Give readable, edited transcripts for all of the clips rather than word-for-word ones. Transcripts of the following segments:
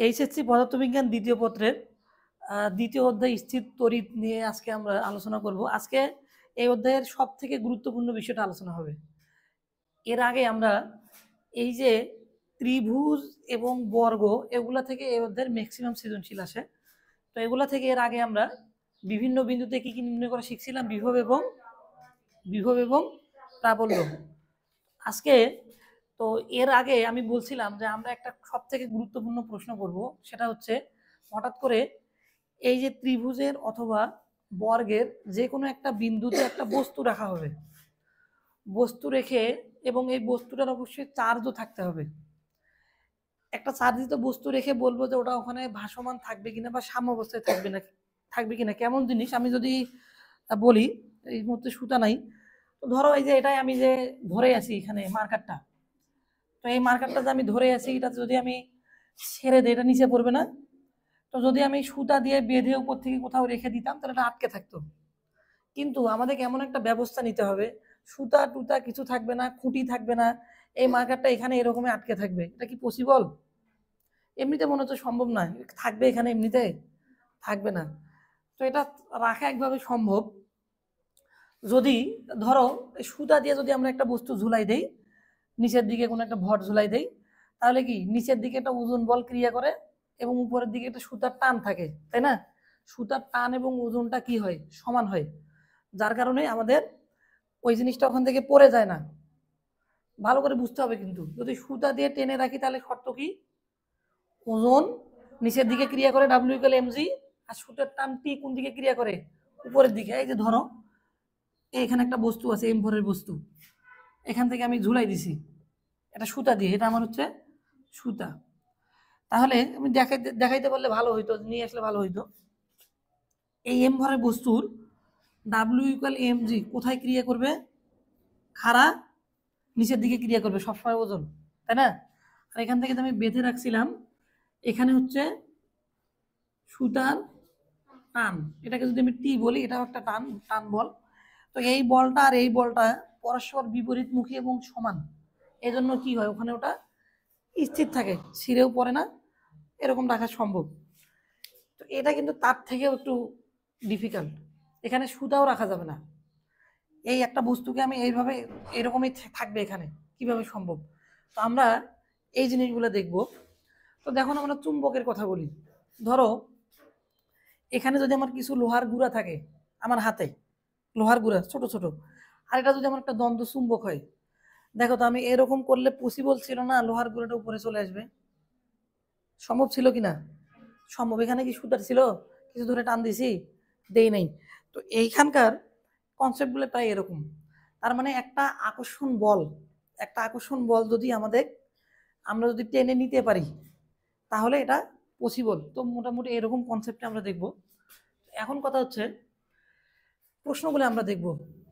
HSC পদার্থবিজ্ঞান দ্বিতীয় পত্রের দ্বিতীয় অধ্যায় স্থির তড়িৎ নিয়ে আজকে আমরা আলোচনা করব। আজকে এই অধ্যায়ের সবথেকে গুরুত্বপূর্ণ বিষয়টা আলোচনা হবে। এর আগে আমরা এই যে ত্রিভুজ এবং বর্গ এগুলা থেকে এই অধ্যায়ের ম্যাক্সিমাম সৃজনশীল আসে। তো এগুলা থেকে এর আগে আমরা বিভিন্ন বিন্দুতে কি কি নির্ণয় করা শিখছিলাম, বিভব এবং প্রাবল্য। আজকে তো এর আগে আমি বলছিলাম যে আমরা একটা সবথেকে গুরুত্বপূর্ণ প্রশ্ন করব, সেটা হচ্ছে হঠাৎ করে এই যে ত্রিভুজের অথবা বর্গের যে কোনো একটা বিন্দুতে একটা বস্তু রাখা হবে, বস্তু রেখে এবং এই বস্তুটার অবশ্যই চার্জও থাকতে হবে। একটা চার্জিত বস্তু রেখে বলবো যে ওটা ওখানে ভাসমান থাকবে কিনা বা সাম্যাবস্থায় থাকবে কিনা কেমন জিনিস। আমি যদি বলি, এই মুহূর্তে সুতা নাই, তো ধরো এই যে এটাই আমি যে ধরে আছি এখানে মার্কারটা, তো এই মার্কারটা যে আমি ধরে আছি এটা যদি আমি ছেড়ে দিই এটা নিচে পড়বে না? তো যদি আমি সুতা দিয়ে বেঁধে উপর থেকে কোথাও রেখে দিতাম তাহলে এটা আটকে থাকতো। কিন্তু আমাদেরকে এমন একটা ব্যবস্থা নিতে হবে, সুতা টুতা কিছু থাকবে না, খুঁটি থাকবে না, এই মার্কারটা এখানে এরকমই আটকে থাকবে। এটা কি পসিবল? এমনিতে মনে হচ্ছে সম্ভব নয়, থাকবে এখানে এমনিতে থাকবে না। তো এটা রাখা একভাবে সম্ভব, যদি ধরো সুতা দিয়ে যদি আমরা একটা বস্তু ঝুলাই দেই, নিচের দিকে কোনো একটা ভর ঝুলাই দেই, তাহলে কি নিচের দিকে একটা ওজন বল ক্রিয়া করে এবং উপরের দিকে একটা সুতার টান থাকে, তাই না? সুতার টান এবং ওজনটা কি হয়, সমান হয়, যার কারণে আমাদের ওই জিনিসটা ওখান থেকে পড়ে যায় না। ভালো করে বুঝতে হবে কিন্তু, যদি সুতা দিয়ে টেনে রাখি তাহলে শর্ত কি, ওজন নিচের দিকে ক্রিয়া করে ডাব্লিউ ইকুয়াল এমজি, আর সুতার টান টি কোন দিকে ক্রিয়া করে, উপরের দিকে। এই যে ধরো এখানে একটা বস্তু আছে, এম ভরের বস্তু, এখান থেকে আমি ঝুলাই দিছি এটা সুতা দিয়ে, এটা আমার হচ্ছে সুতা। তাহলে আমি দেখাইতে পারলে ভালো হইতো, নিয়ে আসলে ভালো হইতো। এই এম ভরের বস্তুর ডাব্লিউ ইকুয়াল এম জি কোথায় ক্রিয়া করবে, খাড়া নিচের দিকে ক্রিয়া করবে সবসময় ওজন, তাই না? আর এখান থেকে আমি বেঁধে রাখছিলাম, এখানে হচ্ছে সুতার টান, এটাকে যদি আমি টি বলি, এটাও একটা টান টান বল। তো এই বলটা আর এই বলটা পরস্পর বিপরীতমুখী এবং সমান, এই জন্য কি হয়, ওখানে ওটা স্থির থাকে, ছিঁড়েও পড়ে না, এরকম রাখা সম্ভব। তো এটা কিন্তু তার থেকেও একটু ডিফিকাল্ট, এখানে সুতাও রাখা যাবে না। এই একটা বস্তুকে আমি এইভাবে এরকমই থাকবে, এখানে কিভাবে সম্ভব? তো আমরা এই জিনিসগুলো দেখব। তো দেখো আমরা চুম্বকের কথা বলি, ধরো এখানে যদি আমার কিছু লোহার গুঁড়া থাকে, আমার হাতে লোহার গুঁড়া ছোট ছোট, আর এটা যদি আমার একটা দ্বন্দ্ব চুম্বক হয়, দেখো তো আমি এরকম করলে পসিবল ছিল না লোহার গুঁড়াটা উপরে চলে আসবে? সম্ভব ছিল কিনা? সম্ভব। এখানে কি সুতার ছিল, কিছু ধরে টান দিছি, দেই নাই। তো এইখানকার কনসেপ্টগুলো প্রায় এরকম। তার মানে একটা আকর্ষণ বল যদি আমরা যদি টেনে নিতে পারি তাহলে এটা পসিবল। তো মোটামুটি এরকম কনসেপ্টে আমরা দেখব। এখন কথা হচ্ছে প্রশ্নগুলো আমরা দেখব।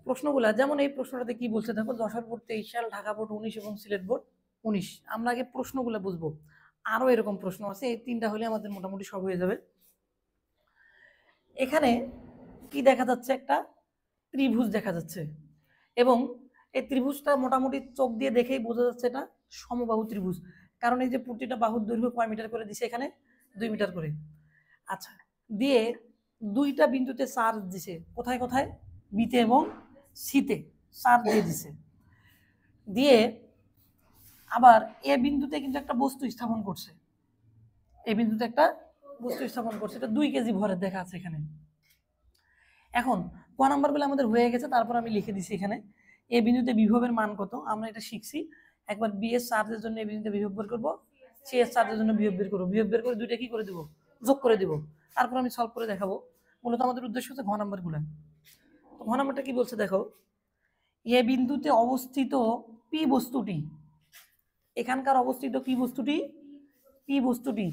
প্রশ্নগুলা যেমন এই প্রশ্নটাতে কি বলছে দেখো, যশোর বোর্ড 23 সাল, ঢাকা বোর্ড 19 এবং সিলেট বোর্ড 19। আমরা আগে প্রশ্নগুলো বুঝবো, আরো এরকম প্রশ্ন আছে, এই তিনটা হলে আমাদের মোটামুটি সব হয়ে যাবে। এখানে কি দেখা যাচ্ছে, একটা ত্রিভুজ দেখা যাচ্ছে, এবং এই ত্রিভুজটা মোটামুটি চোখ দিয়ে দেখেই বোঝা যাচ্ছে এটা সমবাহু ত্রিভুজ, কারণ এই যে প্রতিটা বাহুর দৈর্ঘ্য কয় মিটার করে দিছে, এখানে 2 মিটার করে। আচ্ছা, দিয়ে দুইটা বিন্দুতে চার্জ দিছে, কোথায় কোথায়, বিতে এবং সিতে চার্জ দিয়ে দিছে, দিয়ে আবার এ বিন্দুতে কিন্তু একটা বস্তু স্থাপন করছে, এই বিন্দুতে একটা বস্তু স্থাপন করছে, এটা 2 কেজি ভরের দেখা আছে এখানে। এখন ক নাম্বারগুলো আমাদের হয়ে গেছে, তারপর আমি লিখে দিছি এখানে এ বিন্দুতে বিভবের মান কত, আমরা এটা শিখছি। একবার বি এর চার্জের জন্য এ বিন্দুতে বিভব বের করবো, সি এর চার্জের জন্য বিভব বের করবো, বিভব বের করে দুইটা কি করে দিব, যোগ করে দিব, তারপর আমি সলভ করে দেখাবো। মূলত আমাদের উদ্দেশ্য হচ্ছে ঘ নাম্বারগুলো। তো ঘ নাম্বারটা কি বলছে দেখো, এ বিন্দুতে অবস্থিত পি বস্তুটি, এখানকার অবস্থিত কি বস্তুটি, পি বস্তুটি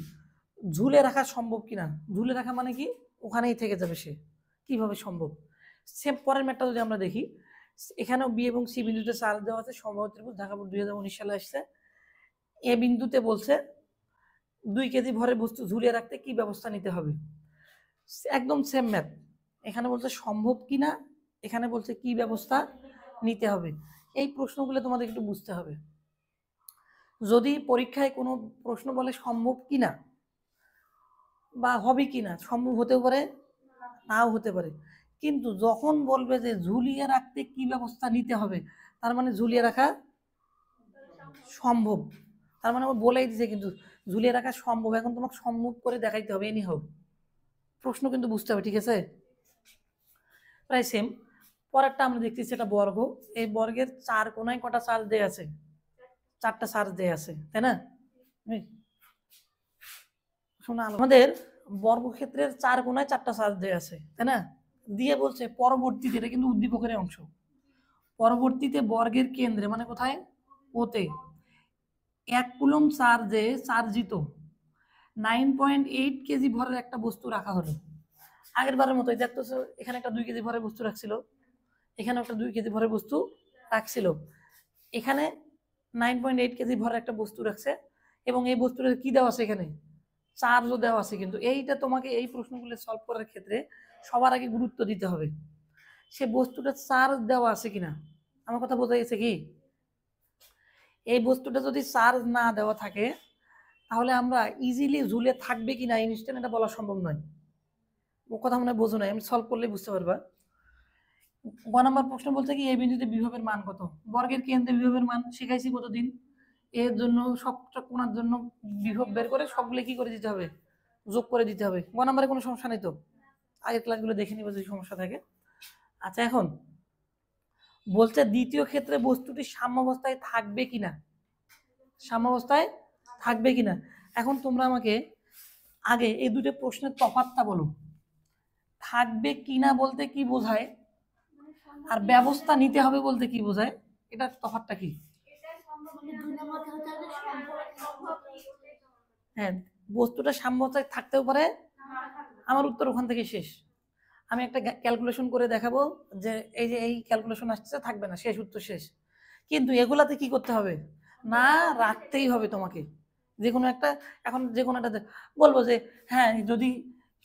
ঝুলে রাখা সম্ভব কিনা। ঝুলে রাখা মানে কি, ওখানেই থেকে যাবে সে, কিভাবে সম্ভব? সেম পরের ম্যাটটা যদি আমরা দেখি, এখানেও বি এবং সি বিন্দুতে চার্জ দেওয়া আছে, সমবাহু ত্রিভুজ, ঢাকা বোর্ড 2019 সালে আসছে। এ বিন্দুতে বলছে 2 কেজি ভরের বস্তু ঝুলিয়ে রাখতে কি ব্যবস্থা নিতে হবে, একদম সেম ম্যাথ। এখানে বলছে সম্ভব কিনা, এখানে বলছে কি ব্যবস্থা নিতে হবে। এই প্রশ্নগুলো তোমাদের একটু বুঝতে হবে। যদি পরীক্ষায় কোনো প্রশ্ন বলে সম্ভব কিনা, বা হবে কি না, সম্ভব হতেও পারে, নাও হতে পারে। কিন্তু যখন বলবে যে ঝুলিয়ে রাখতে কি ব্যবস্থা নিতে হবে, তার মানে ঝুলিয়ে রাখা সম্ভব। তার মানে আমার বলেই দিছে কিন্তু ঝুলিয়ে রাখা সম্ভব। এখন তোমাকে সম্ভব করে দেখাইতে হবে, এনি হোক প্রশ্ন কিন্তু বুঝতে হবে, ঠিক আছে? প্রায় সেম। পরেরটা আমরা দেখতেছি এটা বর্গ। এই বর্গের চার কোনায় কটা চার্জ দেয়া আছে? চারটা চার্জ দেয়া আছে, তাই না? শোনা, আমাদের বর্গক্ষেত্রের চার কোনায় চারটা চার্জ দেয়া আছে, তাই না? দিয়ে বলছে পরবর্তীতে, এটা কিন্তু উদ্দীপকের অংশ, পরবর্তীতে বর্গের কেন্দ্রে মানে কোথায়, ওতে 1 কুলম্ব চার্জে চার্জিত 9.8 কেজি ভরের একটা বস্তু রাখা হলো। আগের বারের মতোই দেখতেছো, এখানে একটা 2 কেজি ভরের বস্তু রাখছিল, এখানে একটা 2 কেজি ভরের বস্তু রাখছিল, এখানে 9.8 কেজি ভরের একটা বস্তু রাখছে, এবং এই বস্তুটা কি দেওয়া আছে, এখানে চার্জও দেওয়া আছে। কিন্তু এইটা তোমাকে এই প্রশ্নগুলো সলভ করার ক্ষেত্রে সবার আগে গুরুত্ব দিতে হবে, সে বস্তুটা চার্জ দেওয়া আছে কিনা। আমার কথা বোঝা গেছে কি? এই বস্তুটা যদি চার্জ না দেওয়া থাকে, তাহলে আমরা ইজিলি ঝুলে থাকবে কিনা ইনস্ট্যান্ট এটা বলা সম্ভব নয়। ও কথা মনে বোঝো নাই, আমি সলভ করলে বুঝতে পারবা। গ নাম্বার প্রশ্ন বলছে কি, এই বিন্দুতে বিভবের মান কত? বর্গের কেন্দ্রে বিভবের মান শিখাইছি কতদিন, এর জন্য সবটা কোণার জন্য বিভব বের করে সবগুলো কি করে দিতে হবে, যোগ করে দিতে হবে। গ নাম্বারে কোনো সমস্যা নেই তো, আগের ক্লাসগুলো দেখে নিবে যদি সমস্যা থাকে। আচ্ছা, এখন বলছে দ্বিতীয় ক্ষেত্রে বস্তুটি সাম্যাবস্থায় থাকবে কিনা, সাম্যাবস্থায় থাকবে কিনা। এখন তোমরা আমাকে আগে এই দুটো প্রশ্নের তফাৎটা বলো, থাকবে কিনা বলতে কি বোঝায়, আর ব্যবস্থা নিতে হবে বলতে কি বোঝায়, এটার তফাৎটা কি? হ্যাঁ, বস্তুটা সাম্যাবস্থায় থাকতেও পারে, আমার উত্তর ওখান থেকে শেষ। আমি একটা ক্যালকুলেশন করে দেখাবো যে এই যে এই ক্যালকুলেশন আসছে, থাকবে না, শেষ, উত্তর শেষ। কিন্তু এগুলাতে কি করতে হবে, না রাখতেই হবে তোমাকে যে কোনো একটা। এখন যে কোনো একটা বলবো যে হ্যাঁ, যদি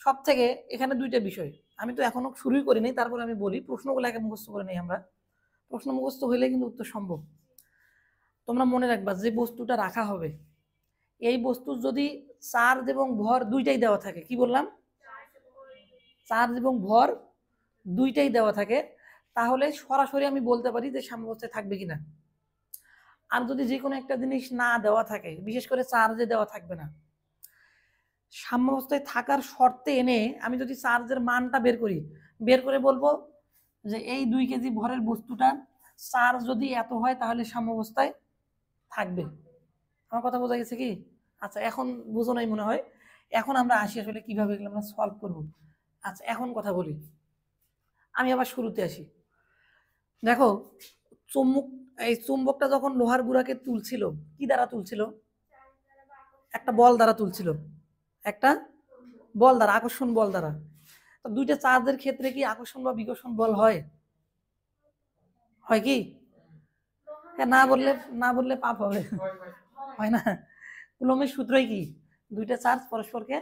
সব থেকে এখানে দুইটা বিষয়, আমি তো এখনো শুরুই করিনি, তারপরে আমি বলি প্রশ্নগুলো আগে মুখস্থ করে নেই আমরা। প্রশ্ন মুখস্থ হইলে কিন্তু উত্তর সম্ভব। তোমরা মনে রাখবা যে বস্তুটা রাখা হবে, এই বস্তুর যদি চার্জ এবং ভর দুইটাই দেওয়া থাকে, কি বললাম, চার্জ এবং ভর দুইটাই দেওয়া থাকে, তাহলে সরাসরি আমি বলতে পারি যে সাম্যাবস্থায় থাকবে কিনা। আর যদি যে কোনো একটা জিনিস না দেওয়া থাকে, বিশেষ করে চার্জে দেওয়া থাকবে না, সাম্যাবস্থায় থাকার শর্তে এনে আমি যদি চার্জের মানটা বের করি, বের করে বলবো যে এই 2 কেজি ভরের বস্তুটা চার্জ যদি এত হয় তাহলে সাম্যাবস্থায় থাকবে। আমার কথা বোঝা গেছে কি? আচ্ছা, এখন বুঝো নাই মনে হয়। এখন আমরা আসি আসলে কিভাবে এগুলো আমরা সলভ করব। আচ্ছা, এখন কথা বলি, আমি আবার শুরুতে আসি। দেখো, চুম্বক, এই চুম্বকটা যখন লোহার গুঁড়াকে তুলছিল, কি দ্বারা তুলছিল, একটা বল দ্বারা তুলছিল, একটা বল দ্বারা, আকর্ষণ বল দ্বারা। তো দুইটা চার্জের ক্ষেত্রে কি আকর্ষণ বা বিকর্ষণ বল হয়, হয় কি? হ্যাঁ, না বললে পাপ হবে, হয় না? কুলম্বের সূত্রই কি, দুইটা চার্জ পরস্পরকে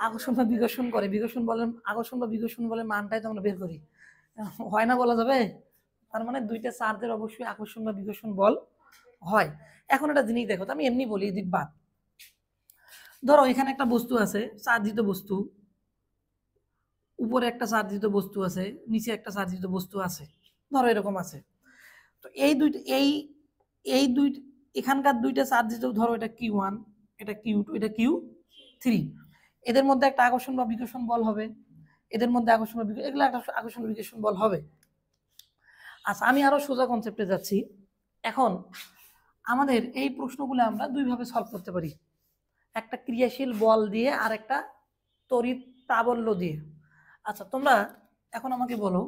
আকর্ষণ বা বিকর্ষণ করে, বিকর্ষণ বলের আকর্ষণ বা বিকর্ষণ বলের মানটাই তো আমরা বের করি, হয় না বলা যাবে? তার মানে দুইটা চার্জের অবশ্যই আকর্ষণ বা বিকর্ষণ বল হয়। এখন একটা জিনিস দেখো তো, আমি এমনি বলি এদিক বাদ। ধরো এখানে একটা বস্তু আছে, চার্জিত বস্তু, উপরে একটা চার্জিত বস্তু আছে, নিচে একটা চার্জিত বস্তু আছে, ধরো এরকম আছে। তো এই দুইটা এই দুই এখানকার দুইটা চার্জিত, ধরো এটা Q1, এটা Q2, এটা Q3, এদের মধ্যে একটা আকর্ষণ বা বিকর্ষণ বল হবে, এদের মধ্যে আকর্ষণ বা এগুলো একটা আকর্ষণ বা বিকর্ষণ বল হবে। আচ্ছা, আমি আরো সোজা কনসেপ্টে যাচ্ছি। এখন আমাদের এই প্রশ্নগুলো আমরা দুইভাবে সলভ করতে পারি, একটা ক্রিয়াশীল বল দিয়ে আর একটা তড়িৎ প্রাবল্য দিয়ে। আচ্ছা, তোমরা এখন আমাকে বলো,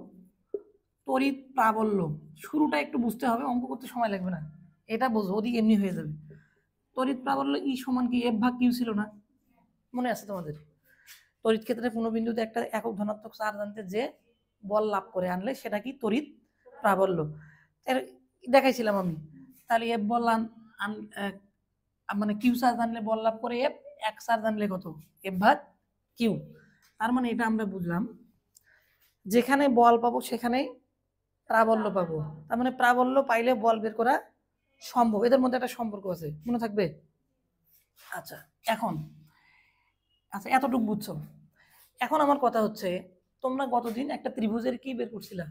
তড়িৎ প্রাবল্য, শুরুটা একটু বুঝতে হবে, অঙ্ক করতে সময় লাগবে না, এটা বোঝো, ওদিকে এমনি হয়ে যাবে। তড়িৎ প্রাবল্য ই সমান কি F/Q ছিল না, মনে আছে তোমাদের? তড়িৎ ক্ষেত্রে কোনো বিন্দুতে একটা একক ধনাত্মক চার্জ আনতে যে বল লাভ করে আনলে সেটা কি তড়িৎ প্রাবল্য। দেখাইছিলাম আমি। তাহলে এফ বল মানে কিউ চার্জ আনলে বল লাভ করে এফ, এক চার্জ আনলে কত, F/Q। তার মানে এটা আমরা বুঝলাম, যেখানে বল পাবো সেখানেই প্রাবল্য পাবো, তার মানে প্রাবল্য পাইলে বল বের করা সম্ভব, এদের মধ্যে একটা সম্পর্ক আছে, মনে থাকবে। আচ্ছা, এখন আচ্ছা, এতটুকু বুঝছো। এখন আমার কথা হচ্ছে, তোমরা গতদিন একটা ত্রিভুজের কি বের করছিলা?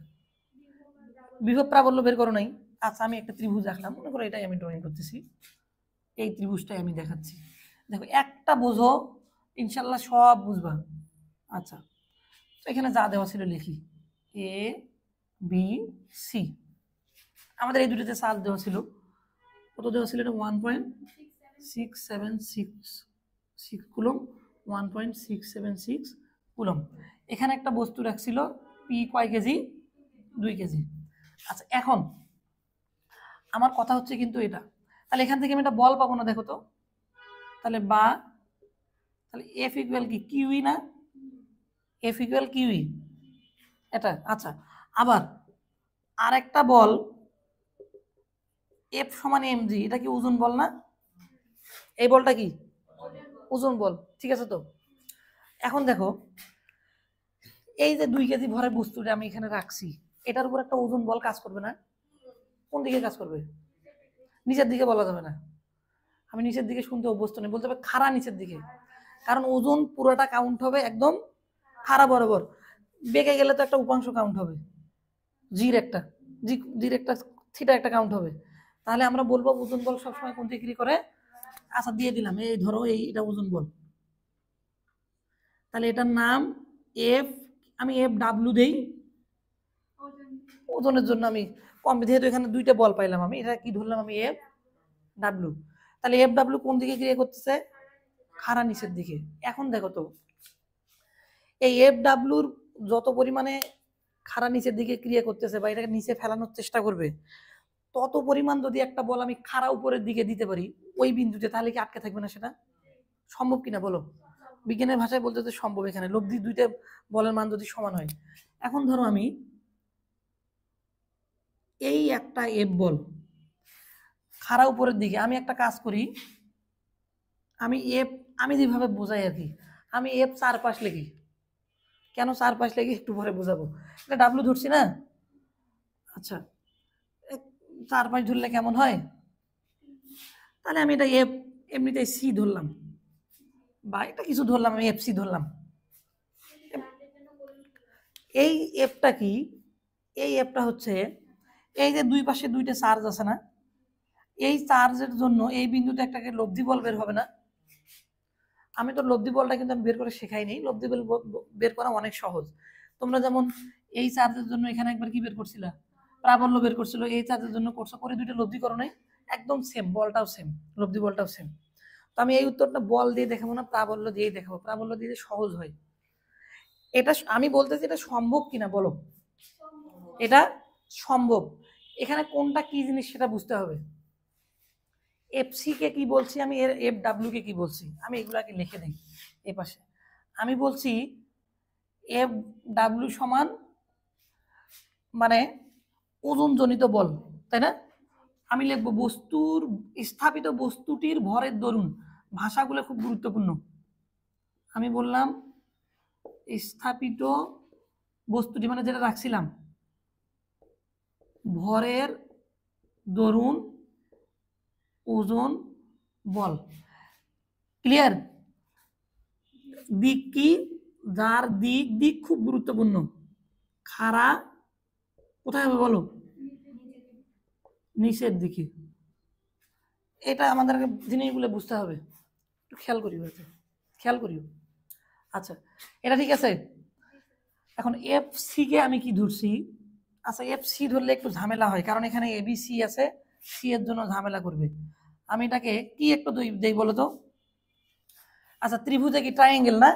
বিভব প্রাবল্য বের করো নাই? আচ্ছা, আমি একটা ত্রিভুজ রাখলাম, মনে করো এটাই আমি ড্রয়িং করতেছি, এই ত্রিভুজটাই আমি দেখাচ্ছি। দেখো, একটা বোঝো, ইনশাল্লাহ সব বুঝবা। আচ্ছা, তো এখানে যা দেওয়া ছিল লিখি, এ বি সি। আমাদের এই দুটোতে চার্জ দেওয়া ছিল, কত দেওয়া ছিল? এটা 1.676 কুলম, 1.676 কুলম। এখানে একটা বস্তু রাখছিল, পি কয় কেজি? 2 কেজি। আচ্ছা, এখন আমার কথা হচ্ছে কিন্তু এটা, তাহলে এখান থেকে আমি একটা বল পাবো না? দেখো তো, তাহলে তাহলে এফ ইকুয়াল কি কিউই না? এফ ইকুয়াল কিউই, এটা। আচ্ছা, আবার আরেকটা বল এফ সমান এম জি, এটা কি ওজন বল না? এই বলটা কি ওজন বল? ঠিক আছে। তো এখন দেখো, এই যে 2 কেজি ভরের বস্তুটা আমি এখানে রাখছি, এটার উপর একটা ওজন বল কাজ করবে না? কোন দিকে কাজ করবে? নিচের দিকে বলা যাবে না, আমি নিচের দিকে শুনতে অভ্যস্ত নেই, বলতে হবে খাড়া নিচের দিকে, কারণ ওজন পুরোটা কাউন্ট হবে একদম খাড়া বরাবর। বেঁকে গেলে তো একটা উপাংশ কাউন্ট হবে, জির একটা জির একটা থিটা একটা কাউন্ট হবে। তাহলে আমরা বলবো ওজন বল সবসময় কোন দিকে করে? আচ্ছা, দিয়ে দিলাম, এই ধরো এটা ওজন বল, তাহলে এটার নাম এফ, আমি এফ ডাব্লু দেই ওজনের জন্য। আমি কম, যেহেতু এখানে দুইটা বল পাইলাম, আমি এটা কি ধরলাম? আমি এফ ডাব্লু। তাহলে এফ ডাব্লু কোন দিকে ক্রিয়া করতেছে? খাড়া নিচের দিকে। এখন দেখো তো, এই এফ ডাব্লুর যত পরিমাণে খাড়া নিচের দিকে ক্রিয়া করতেছে বা এটাকে নিচে ফেলানোর চেষ্টা করবে, তত পরিমাণ যদি একটা বল আমি খাড়া উপরের দিকে দিতে পারি ওই বিন্দুতে, তাহলে কি আটকে থাকবে না? সেটা সম্ভব কিনা বলো? বিজ্ঞানের ভাষায় বলতে তো সম্ভব, এখানে লব্ধি দুইটা বলের মান যদি সমান হয়। এখন ধরো আমি এই একটা এফ বল খাড়া উপরের দিকে, আমি একটা কাজ করি, আমি যেভাবে বোঝাই আর কি, আমি এফ চারপাশ লিখি। কেন চারপাশ লিখি একটু পরে বোঝাবো। এটা ডাব্লু ধরছি না? আচ্ছা, চারপাশ ধরলে কেমন হয়? তাহলে আমি এটা এফ এমনিতে সি ধরলাম, বা এটা কিছু ধরলাম, আমি এফ সি ধরলাম। এই এফটা কি? এই এফটা হচ্ছে, এই যে দুই পাশে দুইটা চার্জ আছে না, এই চার্জের জন্য এই বিন্দুতে একটা লব্ধি বল বের হবে না? আমি তো লব্ধি বলটা কিন্তু আমি বের করে শেখাই নেই, লব্ধি বল বের করা অনেক সহজ। তোমরা যেমন এই চার্জের জন্য এখানে একবার কি বের করছিলা? প্রাবল্য বের করছিল, এই চার্জের জন্য করছো, করে দুইটা লব্ধি করো নাই? একদম সেম, বলটাও সেম, লব্ধি বলটাও সেম। তো আমি এই উত্তরটা বল দিয়ে দেখাবো না, প্রাবল্য দিয়েই দেখাবো, প্রাবল্য দিয়ে সহজ হয়। এটা আমি বলতেছি, এটা সম্ভব কিনা বলো? এটা সম্ভব। এখানে কোনটা কি জিনিস সেটা বুঝতে হবে। এফসি কে কি বলছি আমি, এর এফ ডাব্লিউ কে কি বলছি, আমি এগুলাকে লিখে দিই এই পাশে। আমি বলছি এফ ডাব্লিউ সমান মানে ওজনজনিত বল, তাই না? আমি লিখবো বস্তুর, স্থাপিত বস্তুটির ভরের দরুন। ভাষাগুলো খুব গুরুত্বপূর্ণ। আমি বললাম স্থাপিত বস্তুটি, মানে যেটা রাখছিলাম, ভরের দরুন ওজন বল। ক্লিয়ার? দিক কি? যার দিক খুব গুরুত্বপূর্ণ। খাড়া কোথায় হবে বলো? নিচের দিকে। এটা আমাদের জিনিসগুলো বুঝতে হবে, একটু খেয়াল করিও, খেয়াল করিও। আচ্ছা, এটা ঠিক আছে। এখন এফ সি কে আমি কি ধরছি? আচ্ছা, এফ সি ধরলে একটু ঝামেলা হয়, কারণ এখানে এ বি সি আছে, সি এর জন্য ঝামেলা করবে। আমি এটাকে কি একটু দেই বলো তো? আচ্ছা, ত্রিভুজে কি ট্রায়াঙ্গেল না?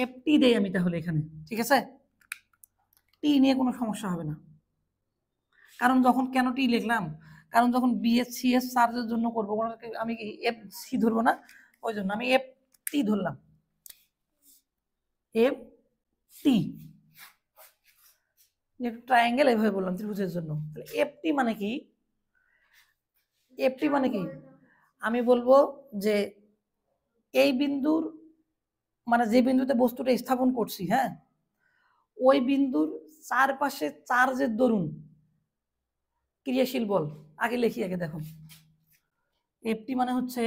এফ টি দেই আমি তাহলে এখানে, ঠিক আছে? টি নিয়ে কোনো সমস্যা হবে না, কারণ যখন কেন টি লিখলাম, কারণ যখন বিএসসি এস চার্জের জন্য করবো, আমি কি এফ সি ধরবো না? ওই জন্য আমি এফ টি ধরলাম, এফ টি। ট্রায়াঙ্গেল এভাবে বললাম ত্রিভুজের জন্য। তাহলে এফ টি মানে কি? এফ টি মানে কি? আমি বলবো যে এই বিন্দুর, মানে যে বিন্দুতে বস্তুটা স্থাপন করছি, হ্যাঁ, ওই বিন্দুর চারপাশে চার্জের দরুন ক্রিয়াশীল বল। আগে লিখি, আগে দেখো, এফটি মানে হচ্ছে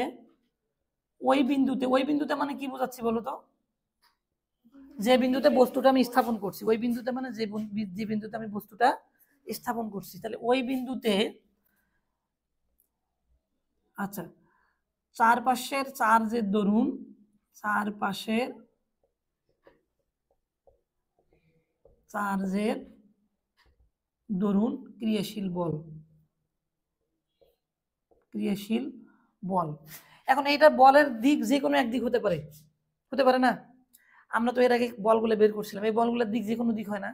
ওই বিন্দুতে মানে কি বোঝাচ্ছি বলো তো? যে বিন্দুতে বস্তুটা আমি স্থাপন করছি, ওই বিন্দুতে মানে যে বিন্দুতে আমি বস্তুটা স্থাপন করছি, তাহলে ওই বিন্দুতে আচ্ছা চারপাশের চার্জের দরুন চারপাশের চার্জের দরুন ক্রিয়াশীল বল। এখন এইটা বলের দিক যে কোনো একদিক হতে পারে না? আমরা তো এর আগে বলগুলো বের করছিলাম, এই বলগুলোর দিক যে কোনো দিক হয় না,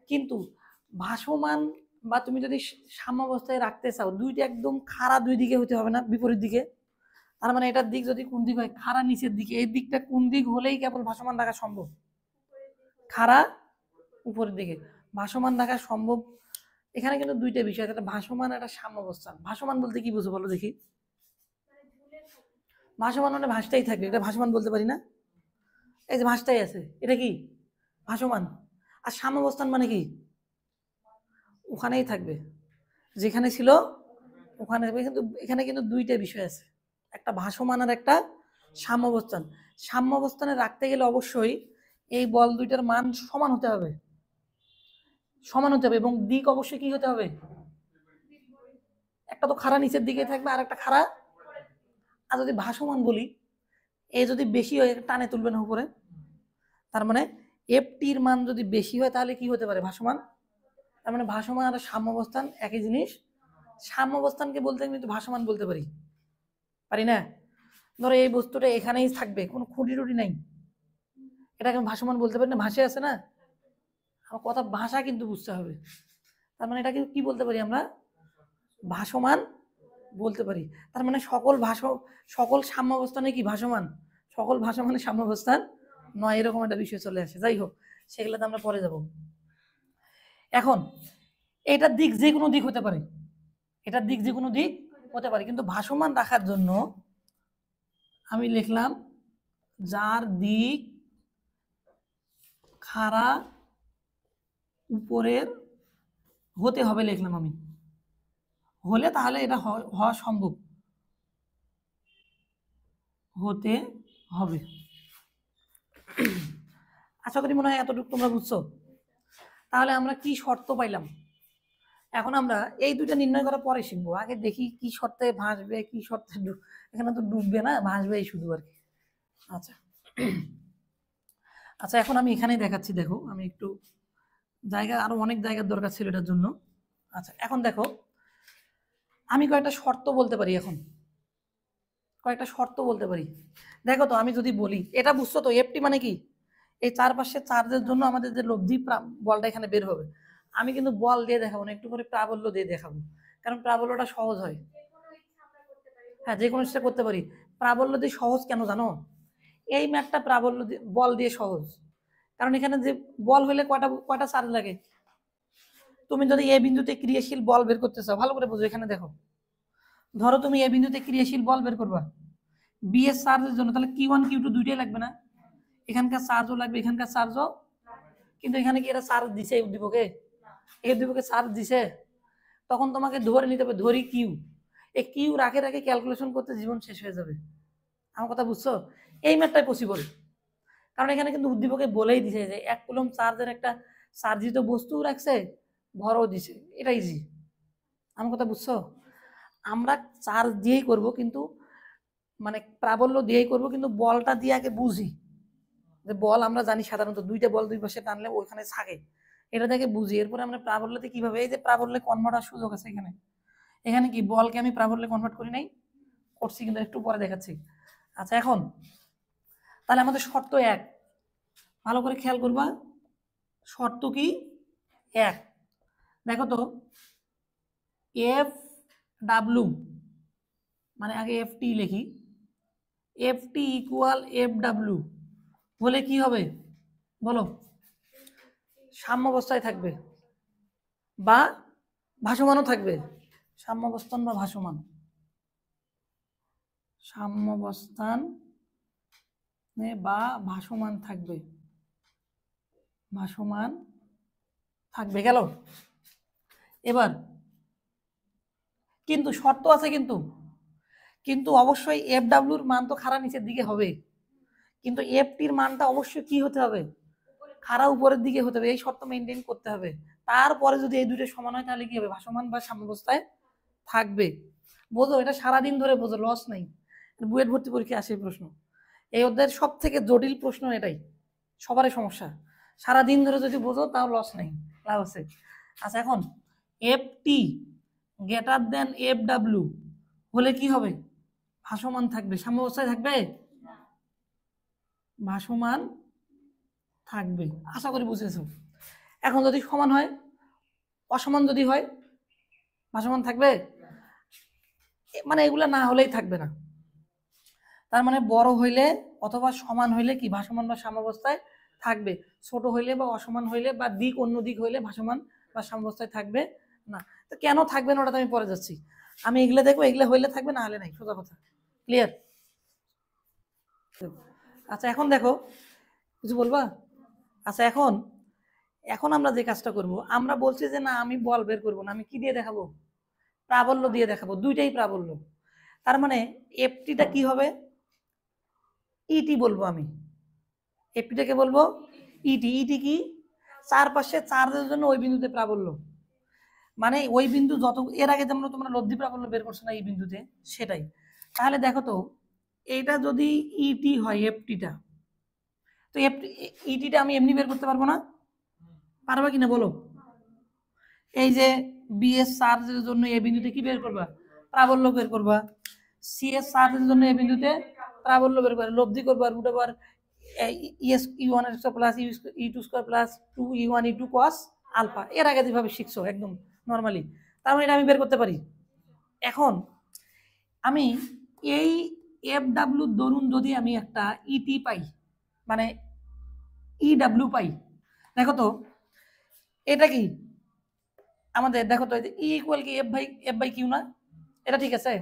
কিন্তু ভাসমান বা তুমি যদি সাম্যাবস্থায় রাখতে চাও, দুইটা একদম খাড়া দুই দিকে হতে হবে না, বিপরীত দিকে। তার মানে এটার দিক যদি কোন দিক হয়, খাড়া নিচের দিকে, এই দিকটা কোন দিক হলেই কেবল ভাসমান রাখা সম্ভব? খাড়া উপরের দিকে ভাসমান রাখা সম্ভব। এখানে কিন্তু দুইটা বিষয়, একটা ভাসমান, একটা সাম্যাবস্থান। ভাসমান বলতে কি বুঝো বলো দেখি? ভাসমান মানে ভাসটাই থাকবে, এটা ভাসমান বলতে পারি না? এই যে ভাসটাই আছে, এটা কি ভাসমান। আর সাম্যাবস্থান মানে কি? ওখানেই থাকবে, যেখানে ছিল ওখানে থাকবে। কিন্তু এখানে কিন্তু দুইটা বিষয় আছে, একটা ভাসমান আর একটা সাম্যাবস্থান। সাম্যাবস্থানে রাখতে গেলে অবশ্যই এই বল দুইটার মান সমান হতে হবে এবং দিক অবশ্যই কি হতে হবে? একটা তো খাড়া নিচের দিকে থাকবে আর একটা খাড়া। আর যদি ভাসমান বলি, এ যদি বেশি হয় টানে তুলবে না উপরে, তার মানে এফ টির মান যদি বেশি হয় তাহলে কি হতে পারে? ভাসমান। তার মানে ভাসমান আর সাম্যাবস্থান একই জিনিস। সাম্যাবস্থানকে বলতে কিন্তু ভাসমান বলতে পারি না? ধরো এই বস্তুটা এখানেই থাকবে, কোনো খুঁটি টুটি নাই, এটাকে ভাসমান বলতে পারি না? ভাসে আছে না? আমার কথা ভাষা কিন্তু বুঝতে হবে। তার মানে এটাকে কি বলতে পারি আমরা? ভাসমান বলতে পারি। তার মানে সকল সাম্যাবস্থানে কি ভাসমান? সকল ভাসমানের সাম্যাবস্থান নয়, এরকম একটা বিষয় চলে আসে। যাই হোক, সেগুলোতে আমরা পরে যাব। এখন এটার দিক যে কোনো দিক হতে পারে, কিন্তু ভাসমান রাখার জন্য আমি লিখলাম যার দিক খাড়া উপরের হতে হবে, লিখলাম আমি, হলে তাহলে এটা হওয়া সম্ভব, হতে হবে। আশা করি মনে হয় এতটুকু তোমরা বুঝছো। তাহলে আমরা কি শর্ত পাইলাম? এখন আমরা এই দুইটা নির্ণয় করার পরে শিখবো। আগে দেখি কি শর্তে ভাসবে, কি শর্তে এখানে তো ডুববে না, ভাসবেই শুধু আর কি। আচ্ছা আচ্ছা, এখন আমি এখানেই দেখাচ্ছি। দেখো, আমি একটু আরো অনেক জায়গার দরকার ছিল এটার জন্য। আচ্ছা, এখন দেখো, আমি কয়েকটা শর্ত বলতে পারি। দেখো তো, আমি যদি বলি, এটা বুঝছো তো, এফটি মানে কি? এই চারপাশে চার্জের জন্য আমাদের যে লব্ধি বলটা এখানে বের হবে। আমি কিন্তু বল দিয়ে দেখাবো না, একটু করে প্রাবল্য দিয়ে দেখাবো, কারণ প্রাবল্যটা সহজ হয়। হ্যাঁ, যে কোনো চেষ্টা করতে পারি। প্রাবল্য দিয়ে সহজ কেন জানো? এই ম্যাথটা প্রাবল্য বল দিয়ে সহজ, কারণ এখানে যে বল হলে কয়টা চার্জ লাগে। তুমি যদি এ বিন্দুতে ক্রিয়াশীল বল বের করতে চাও, ভালো করে বুঝো। এখানে দেখো, ধরো তুমি এ বিন্দুতে ক্রিয়াশীল বল বের করবা বি এর চার্জের জন্য, তাহলে Q1 Q2 দুইটাই লাগবে না? এখানকার চার্জও লাগবে, এখানকার চার্জও। কিন্তু এখানে কি এরা চার্জ দিছে? এই উদ্দীপকে চার্জ দিছে। তখন তোমাকে ধরে নিতে হবে, ধরি কিউ। এই কিউ রাখে ক্যালকুলেশন করতে জীবন শেষ হয়ে যাবে। আমার কথা বুঝছো? এই ম্যাথটাই পসিবল, কারণ এখানে কিন্তু উদ্দীপকে বলেই দিছে যে 1 কুলম্ব চার্জের একটা চার্জিত বস্তু রাখছে, ভরও দিছে। এটা ইজি। আমার কথা বুঝছো? আমরা চার্জ দিয়েই করব, কিন্তু মানে প্রাবল্য দিয়েই করব, কিন্তু বলটা দিয়ে আগে বুঝি যে বল আমরা জানি সাধারণত দুইটা বল দুই পাশে টানলে ওইখানে থাকে, এটা থেকে বুঝি। এরপরে আমরা প্রাবল্যতে কিভাবে, এই যে প্রাবল্যে কনভার্ট হওয়ার সুযোগ আছে এখানে কি বলকে আমি প্রাবল্যে কনভার্ট করি নাই? করছি, কিন্তু একটু পরে দেখাচ্ছি। আচ্ছা, এখন তাহলে আমাদের শর্ত 1, ভালো করে খেয়াল করবা। শর্ত কি? 1। দেখো তো, এফ ডাব্লু মানে আগে এফ টি লিখি, F T equal F W হলে কি হবে বলো? সাম্যাবস্থায় থাকবে বা ভাসমানও থাকবে। সাম্যাবস্থান বা ভাসমান, সাম্যাবস্থান বা ভাসমান থাকবে, গেল। এবার কিন্তু শর্ত আছে, কিন্তু অবশ্যই এফ ডাব্লুর মান তো খাড়া নিচের দিকে হবে, কিন্তু এফ টির মানটা অবশ্যই কি হতে হবে? খাড়া উপরের দিকে হতে হবে, এই শর্ত মেনটেন করতে হবে। তারপরে যদি এই দুটো সমান হয় তাহলে কি হবে, ভাসমান বা সাম্যাবস্থায় থাকবে। বোঝো, এটা সারাদিন ধরে বোঝো, লস নাই। বুয়েট ভর্তি পরীক্ষা আসে প্রশ্ন, এই অধ্যায়ের সব থেকে জটিল প্রশ্ন এটাই, সবারই সমস্যা। সারাদিন ধরে যদি বোঝো তাও লস নেই, লাভ আছে। আচ্ছা, এখন F T greater than F W হলে কি হবে, ভাসমান থাকবে, সাম্যাবস্থায় থাকবে, ভাসমান থাকবে। আশা করি বুঝেছো। এখন যদি সমান হয়, অসমান যদি হয়, ভাসমান থাকবে, মানে এগুলা না হলেই থাকবে না। তার মানে বড় হইলে অথবা সমান হইলে কি ভাসমান বা সাম্যাবস্থায় থাকবে, ছোট হইলে বা অসমান হইলে বা দিক অন্য দিক হইলে ভাসমান বা সাম্যাবস্থায় থাকবে না। তো কেন থাকবে না ওটা তো আমি পরে যাচ্ছি, আমি এগুলো দেখবো, এগুলো হইলে থাকবে, না হলে নাই, সোজা কথা, ক্লিয়ার। আচ্ছা, এখন দেখো, কিছু বলবা? আচ্ছা, এখন এখন আমরা যে কাজটা করব, আমরা বলছি যে না আমি বল বের করবো না, আমি কি দিয়ে দেখাবো, প্রাবল্য দিয়ে দেখাবো, দুইটাই প্রাবল্য। তার মানে এফটিটা কি হবে, ইটি বলবো আমি, এফটিটাকে বলবো ইটি। ইটি কি, চারপাশে চার্জের জন্য ওই বিন্দুতে প্রাবল্য, মানে ওই বিন্দু যত, এর আগে যেমন তোমরা লব্ধি প্রাবল্য বের করছো না এই বিন্দুতে, সেটাই। তাহলে দেখো তো, এইটা যদি ইটি হয়, এফটিটা, তো ইটিটা আমি এমনি বের করতে পারবো না, পারবা কিনা বলো? এই যে বিএস চার্জের জন্য এই বিন্দুতে কি বের করবা, প্রাবল্য বের করবা। সিএস চার্জের জন্য এই বিন্দুতে প্রাবল্য বের করবা, লব্ধি করবা রুট ওভার ইএস ইউ1 প্লাস ইউ2 স্কয়ার প্লাস 2 ইউ1 ইউ2 কস আলফা। এর আগে যেভাবে শিখছো একদম নর্মালি, তার মানে এটা আমি বের করতে পারি। এখন আমি এই এফ ডাব্লিউ দরুন যদি আমি একটা ইটি পাই, মানে ই ডাব্লিউ পাই, দেখো তো এটা কি আমাদের, দেখো তো ই ইকুয়াল কি এফ বাই কিউ না, এটা ঠিক আছে,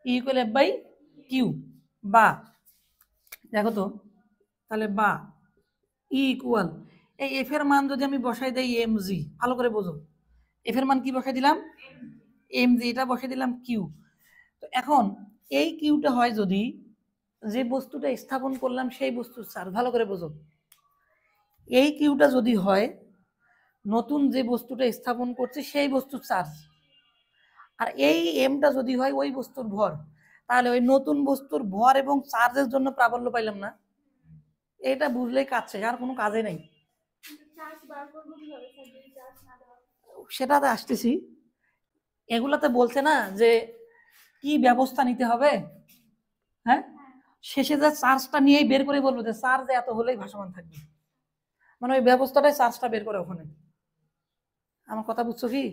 E equal F by Q, বা দেখো তো তাহলে বা ই ইকুয়াল, এই এফ এর মান যদি আমি বসাই দেই এম জি, ভালো করে বোঝো, এফ এর মান কি বসাই দিলাম, এম জি, এটা বসাই দিলাম কিউ। তো এখন এই কিউটা হয় যদি যে বস্তুটা স্থাপন করলাম সেই বস্তুর চার্জ, ভালো করে বোঝো, এই কিউটা যদি হয় নতুন যে বস্তুটা স্থাপন করছে সেই বস্তুর চার্জ, আর এই এমটা যদি হয় ওই বস্তুর ভর, তাহলে ওই নতুন বস্তুর ভর এবং চার্জের জন্য প্রাবল্য পাইলাম না। এটা বুঝলেই কাজ শেষ, আর কোনো কাজে নাই। সেটাতে আসতেছি, এগুলাতে বলছে না যে কি ব্যবস্থা নিতে হবে, হ্যাঁ, শেষে যে চার্জটা নিয়েই বের করে বলবো যে চার্জ এত হলেই ভাসমান থাকবে, মানে ওই ব্যবস্থাটাই চার্জটা বের করে ওখানে। আমার কথা বুঝছো কি,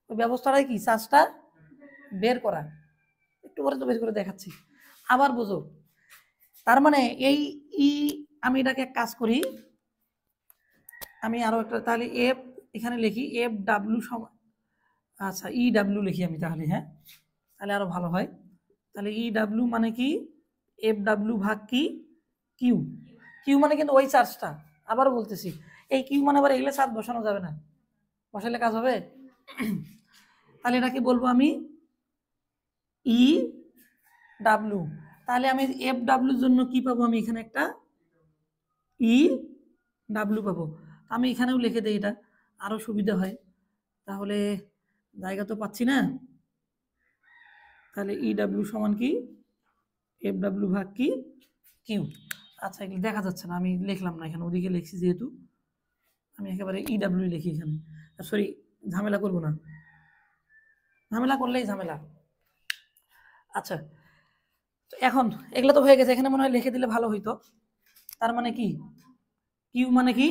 ওই ব্যবস্থাটাই কি চার্জটা বের করা, একটু পরে তো বের করে দেখাচ্ছি, আবার বুঝো। তার মানে এই ই, আমি এটাকে এক কাজ করি, আমি আরো একটা তাহলে এফ এখানে লিখি এফ ডাব্লিউ সমান, আচ্ছা ই ডাব্লিউ লিখি আমি তাহলে, হ্যাঁ তাহলে আরো ভালো হয়। তাহলে ই ডাব্লিউ মানে কি, এফ ডাব্লিউ ভাগ কি কিউ, কিউ মানে কিন্তু ওই চার্জটা, আবার বলতেছি এই কিউ মানে আবার এগুলো চার্জ বসানো যাবে না, বসালে কাজ হবে। তাহলে এটা কি বলবো আমি, ই ডাব্লিউ, তাহলে আমি এফ ডাব্লিউর জন্য কি পাবো, আমি এখানে একটা ই ডাব্লিউ পাবো, আমি এখানেও লিখে দিই, এটা আরো সুবিধা হয়, তাহলে জায়গা তো পাচ্ছি না, তাহলে ই ডাব্লিউ সমান কি এফ ডাব্লিউ ভাগ কি কিউ। আচ্ছা এগুলো দেখা যাচ্ছে না, আমি লিখলাম না এখানে, ওদিকে লিখছি যেহেতু, আমি একেবারে ই ডাব্লিউ লিখি এখানে, সরি ঝামেলা করবো না, ঝামেলা করলেই ঝামেলা। আচ্ছা, এখন এগুলো তো হয়ে গেছে, এখানে মনে হয় লিখে দিলে ভালো হইতো। তার মানে কি, কিউ মানে কি,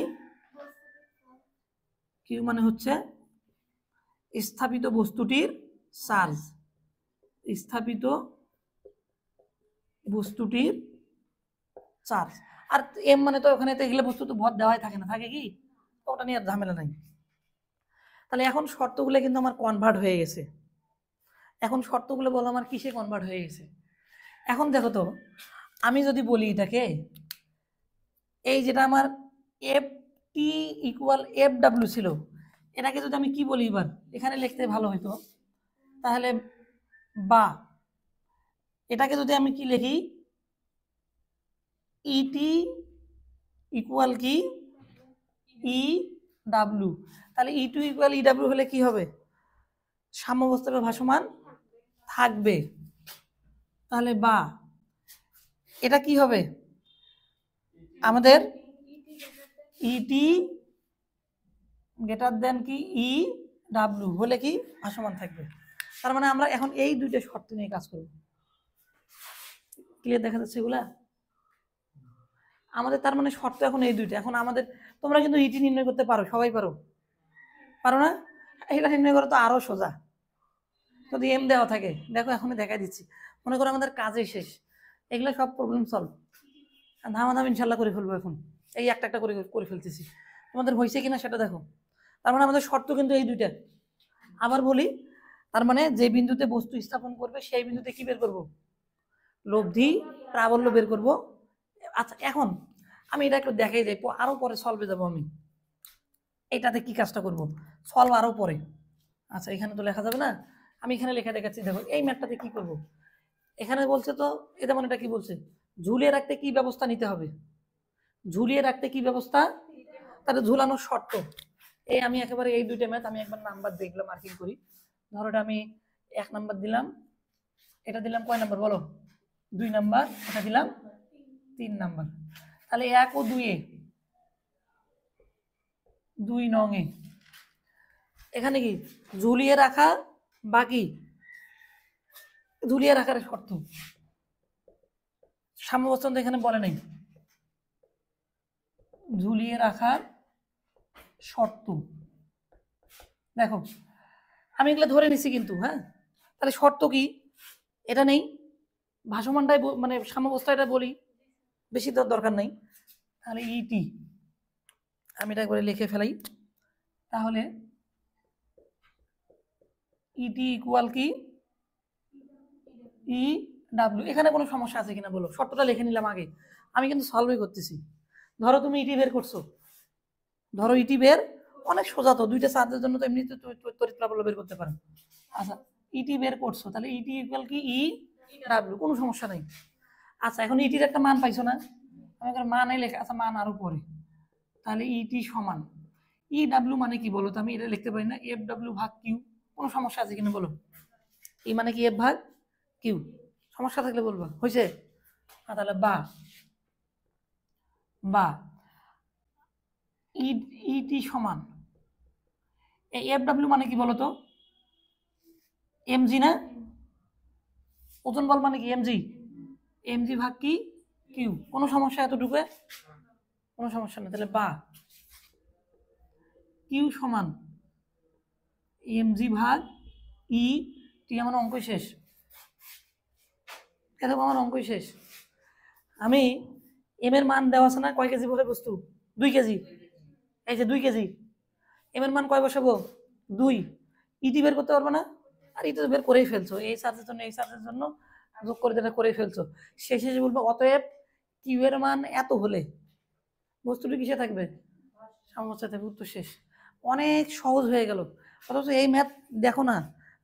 কিউ মানে হচ্ছে স্থাপিত বস্তুটির চার্জ, স্থাপিত বস্তুটির চার্জ। আর এম মানে তো ওখানে তো এগুলো বস্তু তো ভর দেওয়াই থাকে না, থাকে কি, তো ওটা নিয়ে আর ঝামেলা নাই। তাহলে এখন শর্তগুলো কিন্তু আমার কনভার্ট হয়ে গেছে, এখন শর্তগুলো বলো আমার কিসে কনভার্ট হয়ে গেছে। এখন দেখো তো, আমি যদি বলি এটাকে, এই যেটা আমার F T equal F W ছিল, এটাকে যদি আমি কি বলি এবার, এখানে লিখতে ভালো হইতো, তাহলে বা এটাকে যদি আমি কি লিখি, ইটি ইকুয়াল কি ই ডাব্লিউ, তাহলে ই টু ইকুয়াল ই ডাব্লিউ হলে কি হবে? সাম্যাবস্থায় ভাসমান থাকবে। তাহলে বা এটা কি হবে আমাদের? ইটি গ্রেটার দেন কি ই ডাব্লিউ হলে কি ভাসমান থাকবে। তার মানে আমরা এখন এই দুইটা শর্ত নিয়ে কাজ করব। ক্লিয়ার দেখা যাচ্ছে এগুলা? আমাদের তার মানে শর্ত এখন এই দুইটা। এখন আমাদের তোমরা কিন্তু ইটি নির্ণয় করতে পারো, সবাই পারো, পারো না? এটা নির্ণয় করা তো আরো সোজা, যদি এম দেওয়া থাকে। দেখো এখনই দেখাই দিচ্ছি, মনে করো আমাদের কাজই শেষ, এগুলো সব প্রবলেম সলভ ধামাধাম ইনশাল্লাহ করে ফেলবো। এখন এই একটা একটা করে করে ফেলতেছি, তোমাদের হয়েছে কিনা সেটা দেখো। তার মানে আমাদের শর্ত কিন্তু এই দুইটা। আবার বলি, তার মানে যে বিন্দুতে বস্তু স্থাপন করবে সেই বিন্দুতে কি বের করব? লব্ধি প্রাবল্য বের করব। আচ্ছা এখন আমি এটা একটু দেখাই যাই, আরো পরে সলভে যাব আমি। এটাতে কি কাজটা করব? সলভ আরো পরে। আচ্ছা এখানে তো লেখা যাবে না, আমি এখানে লেখা দেখাচ্ছি। দেখো এই ম্যাথটাতে কি করব, এখানে বলছে তো এটা মানে এটা কি বলছে, ঝুলিয়ে রাখতে কি ব্যবস্থা নিতে হবে? ঝুলিয়ে রাখতে কি ব্যবস্থা? তাহলে ঝুলানোর শর্ত। এই আমি একেবারে এই দুইটা ম্যাথ আমি একবার নাম্বার দেখলাম, মার্কিং করি। ধরো এটা আমি 1 নাম্বার দিলাম, এটা দিলাম কয় নাম্বার বলো? 2 নাম্বার, এটা দিলাম 3 নাম্বার। তাহলে 1 ও 2 এ, 2 নং এ এখানে কি ঝুলিয়ে রাখা, বাকি ঝুলিয়ে রাখার শর্ত সাম্যাবস্থা তো এখানে বলে নাই, ঝুলিয়ে রাখার শর্ত। দেখো আমি এগুলো ধরে নিছি কিন্তু, হ্যাঁ তাহলে শর্ত কি? এটা নেই, ভাসমানটাই মানে সাম্যাবস্থাটা বলি, বেশি তো দরকার নাই। তাহলে ইটি আমি এটা করে লিখে ফেলাই। তাহলে ইটি ইকুয়াল কি ই ডাব্লিউ। এখানে কোনো সমস্যা আছে কিনা বলো? শর্তটা লিখে নিলাম আগে, আমি কিন্তু সলভই করতেছি। ধরো তুমি ইটি বের করছো, ধরো ইটি বের, অনেক সোজা তো, দুইটা চার্জের জন্য তো এমনিতে তড়িৎ প্রাবল্য বের করতে পারো। আচ্ছা ইটি বের করছো, তাহলে ইটি ইকুয়াল কি ই ডাব্লিউ, কোনো সমস্যা নেই। আচ্ছা এখন ইটির একটা মান পাইছো না, আমি মান এই লেখা, আচ্ছা মান আরো পরে। তাহলে ইটি সমান ই ডাব্লিউ মানে কি বলো তো? আমি এটা লিখতে পারি না, এফ ডাব্লিউ ভাগ কিউ। কোনো সমস্যা আছে কিনা বলো? ই মানে কি এফ ভাগ কিউ, সমস্যা থাকলে বলবা, হয়েছে? তাহলে বা বা ইটি সমান এফ ডাব্লিউ মানে কি বলতো? এমজি না? ওজন বল মানে কি এমজি, এমজি ভাগ কি কিউ। কোনো সমস্যা এতটুকু? কোনো সমস্যা নেই। তাহলে বা কিউ সমান এমজি ভাগ ই টি। আমার অঙ্ক শেষ, দেখো আমার অঙ্ক শেষ। আমি এম এর মান দেওয়া আছে না, কয় কেজি বলে বস্তু? 2 কেজি। এই যে 2 কেজি, এম এর মান কয় বসাবো? 2। ইটি বের করতে পারবে না? আর ইটি তো বের করেই ফেলছো, এই চার্জের জন্য এই চার্জের জন্য যোগ করে যেটা করেই ফেলছো। শেষে বলবো অতএব কিউ এর মান এত হলে বস্তুটি কিসে থাকবে? সাম্যাবস্থায় থাকবে। উত্তর শেষ। অনেক সহজ হয়ে গেল। অথচ এই ম্যাথ দেখো না,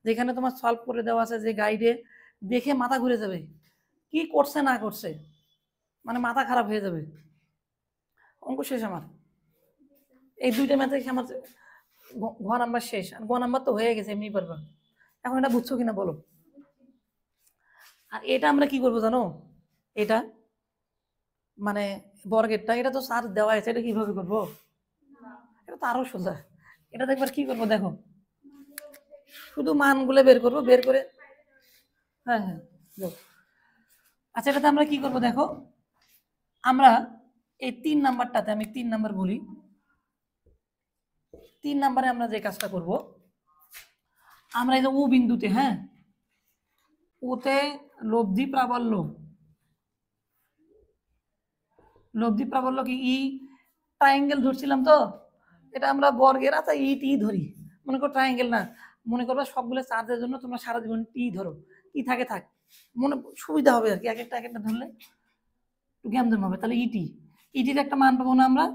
যেখানে তোমার সলভ করে দেওয়া আছে যে গাইডে, দেখে মাথা ঘুরে যাবে, কি করছে না করছে, মানে মাথা খারাপ হয়ে যাবে। অঙ্ক শেষ আমার, এই দুইটা ম্যাথে আমার ঘ নাম্বার শেষ। গ নাম্বার তো হয়ে গেছে, এমনি পারবা। এখন এটা বুঝছো কিনা বলো? আর এটা আমরা কি করবো জানো? এটা মানে বর্গেরটা, এটা তো সার দেওয়া আছে, এটা কিভাবে করবো? এটা তো আরো সোজা। এটা একবার কি করবো দেখো, শুধু মানগুলো বের করবো, বের করে, হ্যাঁ হ্যাঁ। আচ্ছা এটাতে আমরা কি করবো দেখো, আমরা এই 3 নাম্বারটাতে, আমি 3 নাম্বার বলি, 3 নাম্বারে আমরা যে কাজটা করব, আমরা এই যে ও বিন্দুতে, হ্যাঁ ওতে লব্ধি প্রাবল্য, লব্ধি প্রাবল্য কি ই ট্রায়াঙ্গেল ধরছিলাম তো, এটা আমরা বর্গের, আচ্ছা ই টি ধরি, মনে করো ট্রায়াঙ্গেল না, মনে করবা সবগুলো চার্জের জন্য তোমরা সারা জীবন টি ধরো, কি থাকে থাক, মনে সুবিধা হবে আর কি, এক একটা ধরলে একটু জ্ঞান হবে। তাহলে ইটি, ইটির একটা মান পাবো না আমরা?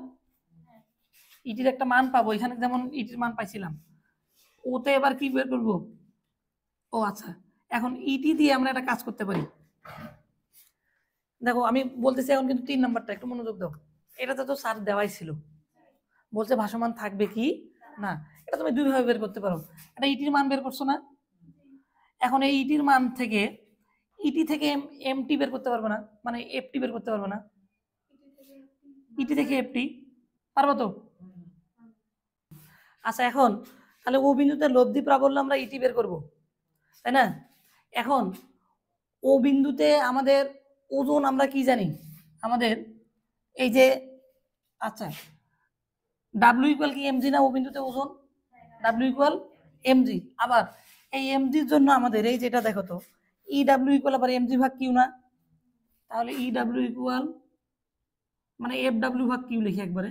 ইটির একটা মান পাবো, এখানে যেমন ইটির মান পাইছিলাম, ওতে এবার কি বের করবো? ও আচ্ছা, এখন ইটি দিয়ে আমরা একটা কাজ করতে পারি। দেখো আমি বলতেছি এখন কিন্তু 3 নাম্বারটা একটু মনোযোগ দাও, এটাতে তো সার দেওয়াই ছিল, বলছে ভাসমান থাকবে কি না। এটা তুমি দুইভাবে বের করতে পারো। এটা ইটির মান বের করছো না, এখন এই ইটির মান থেকে ইটি থেকে এমটি বের করতে পারবে না, মানে এফটি বের করতে পারবে না। ইটি থেকে এফটি পারবো তো? আচ্ছা এখন তাহলে ও বিন্দুতে লব্ধি প্রাবল্য আমরা ইটি বের করব, তাই না? এখন ও বিন্দুতে আমাদের ওজন আমরা কি জানি, আমাদের এই যে, আচ্ছা ডাব্লিউ ইকুয়াল কি এমজি না ও বিন্দুতে ওজন? W equal MG. আবার এই এমজির জন্য আমাদের এই যেটা দেখো তো, ই ডাব্লিউ ইকুয়াল আবার এমজি ভাগ কিউ না, তাহলে ই ডাব্লিউ ইকুয়াল মানে এফ ডাব্লিউ ভাগ কিউ লিখি একবারে,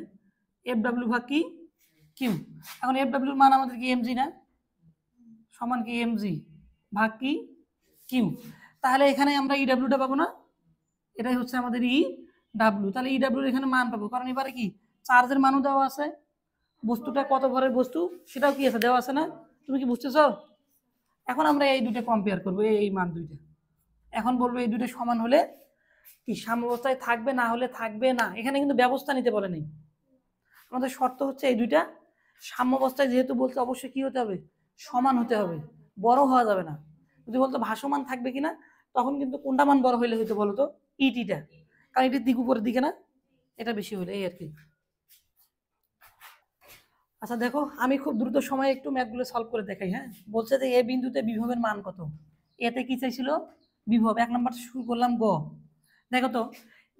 এফ ডাব্লিউ ভাগ কি কিউ। এখন এফ ডাব্লিউর মান আমাদের কি এমজি না, সমান কি এমজি ভাগ কি কিউ। তাহলে এখানে আমরা ই ডাব্লিউটা পাবো না, এটাই হচ্ছে আমাদের ই ডাব্লিউ। তাহলে ই ডাব্লিউর এখানে মান পাবো, কারণ এবারে কি চার্জের মানও দেওয়া আছে, বস্তুটা কত ভরের বস্তু সেটাও কি আছে দেওয়া আছে না, তুমি কি বুঝতেছ? এখন আমরা এই দুটো কম্পেয়ার করবো, এই মান দুইটা। এখন বলবো এই দুটো সমান হলে কি সাম্যাবস্থায় থাকবে, না হলে থাকবে না। এখানে কিন্তু ব্যবস্থা নিতে বলে নেই, আমাদের শর্ত হচ্ছে এই দুইটা সাম্যাবস্থায় যেহেতু বলতে অবশ্যই কি হতে হবে, সমান হতে হবে, বড় হওয়া যাবে না। যদি বলতো ভাসমান থাকবে কিনা, তখন কিন্তু কোনটা মান বড় হইলে হইতো বলতো, ইটিটা, কারণ এটির দিক উপরের দিকে না, এটা বেশি হইলে, এই আর কি। আচ্ছা দেখো আমি খুব দ্রুত সময়ে একটু ম্যাথগুলো সলভ করে দেখাই। হ্যাঁ, বলছে যে এ বিন্দুতে বিভবের মান কত, এতে কি চাইছিল বিভব। 1 নাম্বার শুরু করলাম গ। দেখো তো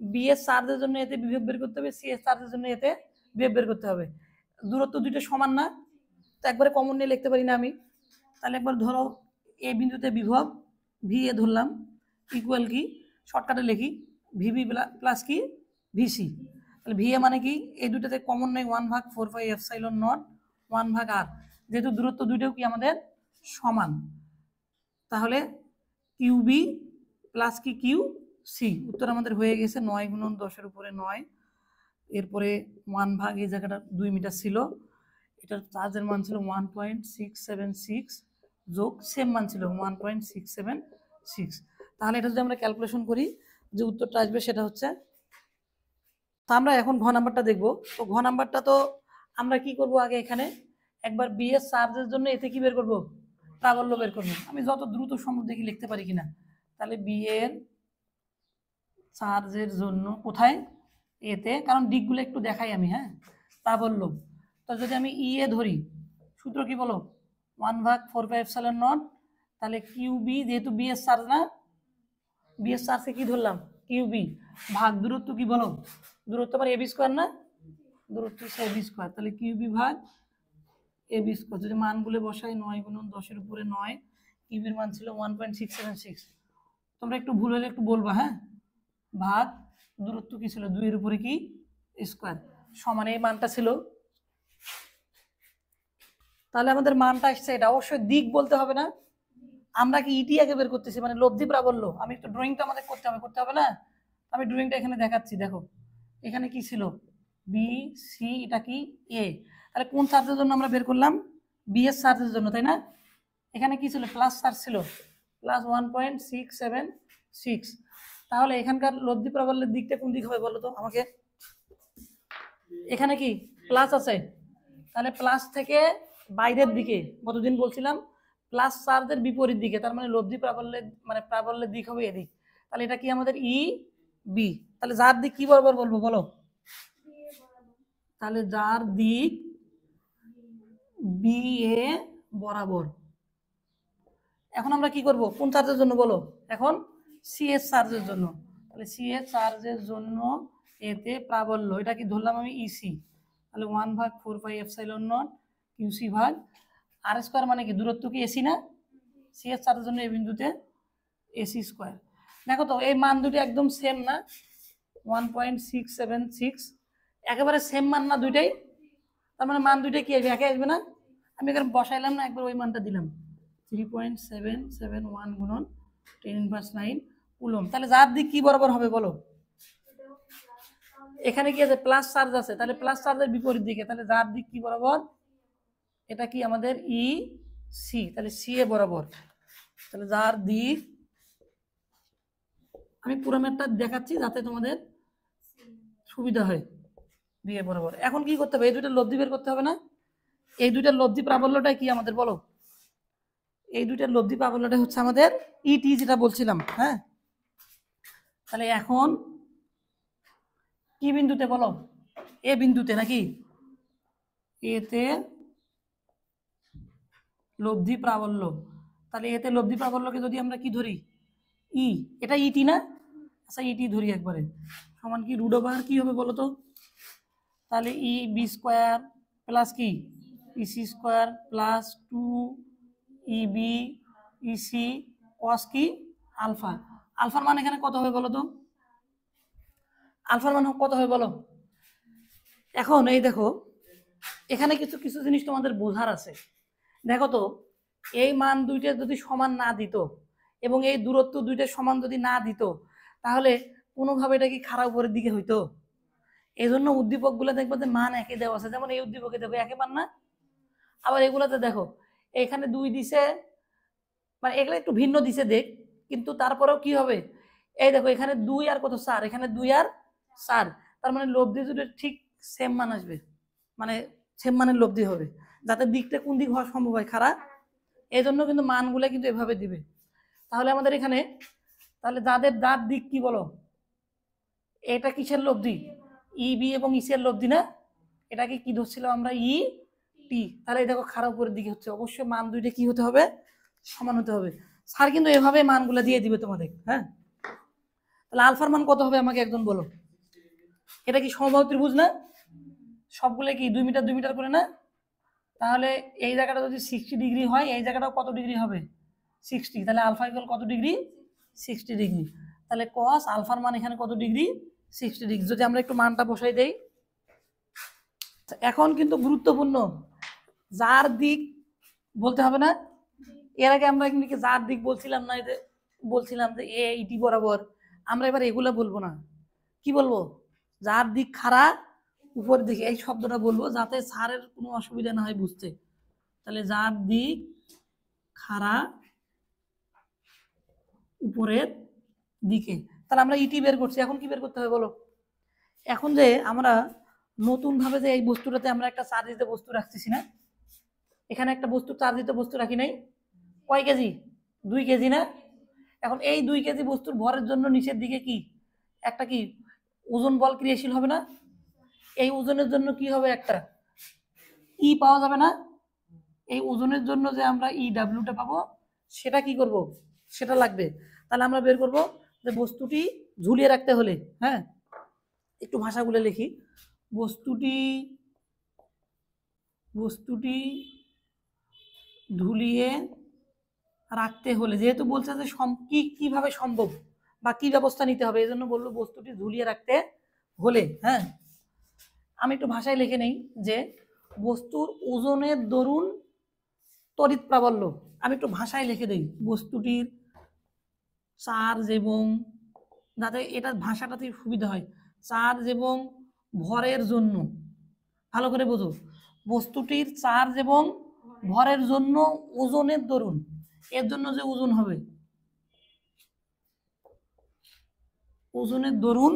বি এর চার্জের জন্য এতে বিভব বের করতে হবে, সি এর চার্জের জন্য এতে বিভব বের করতে হবে। দূরত্ব দুটো সমান না, তো একবারে কমন নিয়ে লিখতে পারি না আমি। তাহলে একবার ধরো এ বিন্দুতে বিভব ভি এ ধরলাম ইকুয়াল কি, শর্টকাটে লিখি ভিবি প্লাস কি ভিসি। তাহলে ভি এ মানে কি, এই দুটাতে কমন নেই, 1/4πε0 1/r, যেহেতু দূরত্ব দুইটাও কি আমাদের সমান, তাহলে কিউবি প্লাস কি কিউ সি। উত্তর আমাদের হয়ে গেছে 9 × 10 এর উপরে 9। এরপরে 1/, এই জায়গাটা 2 মিটার ছিল, এটার চার্জের মান ছিল 1.676 যোগ সেম মান ছিল 1.676। তাহলে এটা যদি আমরা ক্যালকুলেশন করি, যে উত্তরটা আসবে সেটা হচ্ছে, তো আমরা এখন ঘ নাম্বারটা দেখবো। তো ঘ নাম্বারটা তো আমরা কি করব, আগে এখানে একবার বি এর চার্জের জন্য এতে কি বের করব, প্রাবল্য বের করব। আমি যত দ্রুত সম্ভব দেখি লিখতে পারি কিনা। তাহলে বি এর চার্জের জন্য কোথায়, এতে, কারণ দিকগুলো একটু দেখাই আমি। হ্যাঁ, প্রাবল্য, তো যদি আমি ই এ ধরি, সূত্র কি বলো, 1/4πε0, তাহলে কিউবি, যেহেতু বি এর চার্জ না, বি এর চার্জে কি ধরলাম কিউবি, ভাগ দূরত্ব কি বলো, দূরত্ব আবার এবি স্কোয়ার না, দূরত্ব হচ্ছে এবি স্কোয়ার, তাহলে কিউবি ভাগ এবি স্কোয়ার। যদি মানগুলো বসাই 9 × 10 এর উপরে 9, কিউবির মান ছিল 1.676। তোমরা একটু ভুল হলে একটু বলবা, হ্যাঁ, ভাগ দূরত্ব কি ছিল 2 এর উপরে কি স্কোয়ার, সমান এই মানটা ছিল। তাহলে আমাদের মানটা আসছে এটা। অবশ্যই দিক বলতে হবে না, আমরা কি ইটি আগে বের করতেছি, মানে লব্ধি প্রাবল্য। আমি একটু ড্রয়িংটা আমাদের করতে হবে না, আমি ড্রয়িংটা এখানে দেখাচ্ছি। দেখো এখানে কি ছিল বি সি, এটা কি এ, তাহলে কোন চার্জের জন্য আমরা বের করলাম, বি এর চার্জের জন্য, তাই না? এখানে কি ছিল প্লাস চার্জ ছিল, প্লাস 1.676। তাহলে এখানকার লব্ধি প্রাবল্যের দিকটা কোন দিক হবে বলো তো আমাকে। এখানে কি প্লাস আছে, তাহলে প্লাস থেকে বাইরের দিকে, কতদিন বলছিলাম প্লাস চার্জের বিপরীত দিকে, তার মানে লব্ধি প্রাবল্যের, মানে প্রাবল্যের দিক হবে এদিক। তাহলে এটা কি আমাদের ই বি, তাহলে যার দিক কি বরাবর বলবো বলো, তাহলে যার দিক বি এ বরাবর। এখন আমরা কি করব, কোন চার্জের জন্য বলো, এখন সি এস চার্জের জন্য। তাহলে সি এস চার্জের জন্য এতে প্রাবল্য, এটা কি ধরলাম আমি ইসি, তাহলে 1/4πε0 কিউসি ভাগ আর স্কোয়ার, মানে কি দূরত্ব কি এসি না, সি এস চার্জের জন্য এই বিন্দুতে এসি স্কোয়ার। দেখো তো এই মান দুটো একদম সেম না, 1.676 একেবারে সেম মান না দুইটাই, তার মানে মান দুইটাই কি আসবে, একে আসবে না। আমি এখানে বসাইলাম না, একবার ওই মানটা দিলাম 3.771 গুণন 10⁻৯ কুলম। তাহলে যার দিক কি বরাবর হবে বলো, এখানে কি আছে প্লাস চার্জ আছে, তাহলে প্লাস চার্জের বিপরীত দিকে, তাহলে যার দিক কি বরাবর, এটা কি আমাদের ই সি, তাহলে সি এ বরাবর। তাহলে যার দিক, আমি পুরো ম্যাপটা দেখাচ্ছি যাতে তোমাদের সুবিধা হয়। বি এর বরাবর। এখন কি করতে হবে, এই দুইটা লব্ধি বের করতে হবে না? এই দুইটার লব্ধি প্রাবল্যটা কি আমাদের বলো? এই দুইটার লব্ধি প্রাবল্যটা হচ্ছে আমাদের ইটি যেটা বলছিলাম। হ্যাঁ, তাহলে এখন কি বিন্দুতে বলো? এ বিন্দুতে নাকি? এতে লব্ধি প্রাবল্য। তাহলে এতে লব্ধি প্রাবল্যকে যদি আমরা কি ধরি, ই, এটা ইটি না? আচ্ছা ইটি ধরি একবারে, সমান কি রুট ওভার কি হবে বলো তো? তাহলে ই বি স্কোয়ার প্লাস কি ইসি স্কোয়ার প্লাস 2 ইবি ইসি কস কি আলফা। আলফার মান এখানে কত হবে বলো তো? আলফার মান কত হবে বলো? এখন এই দেখো, এখানে কিছু কিছু জিনিস তোমাদের বোঝার আছে। দেখো তো, এই মান দুইটা যদি সমান না দিত এবং এই দূরত্ব দুইটা সমান যদি না দিত, তাহলে কোনোভাবে এটা কি খারাপ উপরের দিকে হইতো? এই জন্য উদ্দীপকগুলো দেখবো যে মান একই দেওয়া আছে, যেমন এই উদ্দীপকে দেখো একই মান না? আবার এগুলাতে দেখো এখানে 2 দিছে, মানে এগুলো একটু ভিন্ন দিছে দেখ, কিন্তু তারপরেও কি হবে, এই দেখো এখানে 2 আর কত 4, এখানে 2 আর 4, তার মানে লব্ধি দুটো ঠিক সেম মান আসবে, মানে সেম মানের লব্ধি হবে, যাতে দিকটা কোন দিক হওয়া সম্ভব হয়, খারাপ। এই জন্য কিন্তু মানগুলো কিন্তু এভাবে দিবে। তাহলে আমাদের এখানে, তাহলে যার দিক কি বলো, এটা কিসের লব্ধি? ই বি এবং ইসের লব্ধি না? এটাকে কি ধরছিলাম আমরা, ই টি। তাহলে দেখো খারাপ উপরের দিকে হচ্ছে, অবশ্যই মান দুইটা কি হতে হবে, সমান হতে হবে। স্যার কিন্তু এভাবে মানগুলো দিয়ে দিবে তোমাদের। হ্যাঁ, তাহলে আলফার মান কত হবে আমাকে একজন বলো? এটা কি সমবাহু ত্রিভুজ না? সবগুলো কি 2 মিটার 2 মিটার করে না? তাহলে এই জায়গাটা যদি 60 ডিগ্রি হয়, এই জায়গাটাও কত ডিগ্রি হবে, 60। তাহলে আলফা ইকুয়াল কত ডিগ্রি, 60 ডিগ্রি। তাহলে কস আলফার মান এখানে কত ডিগ্রি, 60 ডিগ্রি। যদি আমরা একটু মানটা বসাই দেই, এখন কিন্তু গুরুত্বপূর্ণ, যার দিক বলতে হবে না? এর আগে আমরা কিন্তু যার দিক বলছিলাম না, বলছিলাম যে এ ইটি বরাবর, আমরা এবার এগুলো বলবো না, কি বলবো, যার দিক খাড়া উপর দিকে, এই শব্দটা বলবো যাতে স্যারের কোনো অসুবিধা না হয় বুঝতে। তাহলে যার দিক খাড়া উপরের দিকে, তাহলে আমরা ইটি বের করছি। এখন কি বের করতে হবে বলো? এখন যে আমরা নতুন ভাবে যে এই বস্তুটাতে আমরা একটা চার্জিত বস্তু রাখতেছি না, এখানে একটা বস্তু চার্জিত বস্তু রাখি নাই, কয় কেজি, 2 কেজি না? এখন এই 2 কেজি বস্তুর ভরের জন্য নিচের দিকে কি একটা কি ওজন বল ক্রিয়াশীল হবে না? এই ওজনের জন্য কি হবে, একটা ই পাওয়া যাবে না? এই ওজনের জন্য যে আমরা ই ডাব্লিউটা পাবো, সেটা কি করব, সেটা লাগবে। তাহলে আমরা বের করব যে বস্তুটি ঝুলিয়ে রাখতে হলে, হ্যাঁ একটু ভাষাগুলো লিখি, বস্তুটি ঝুলিয়ে রাখতে হলে, যেহেতু বলছে যে কিভাবে সম্ভব বা কি ব্যবস্থা নিতে হবে, এই জন্য বললো বস্তুটি ঝুলিয়ে রাখতে হলে। হ্যাঁ, আমি একটু ভাষায় লিখে নেই যে বস্তুর ওজনের দরুন তড়িৎ প্রাবল্য। আমি একটু ভাষায় লিখে দেই, বস্তুটির চার্জ এবং, যাতে এটা ভাষাটাতে সুবিধা হয়, চার্জ এবং ভরের জন্য, ভালো করে বোঝো, বস্তুটির চার্জ এবং ভরের জন্য ওজনের দরুন, এর জন্য যে ওজন হবে, ওজনের দরুন,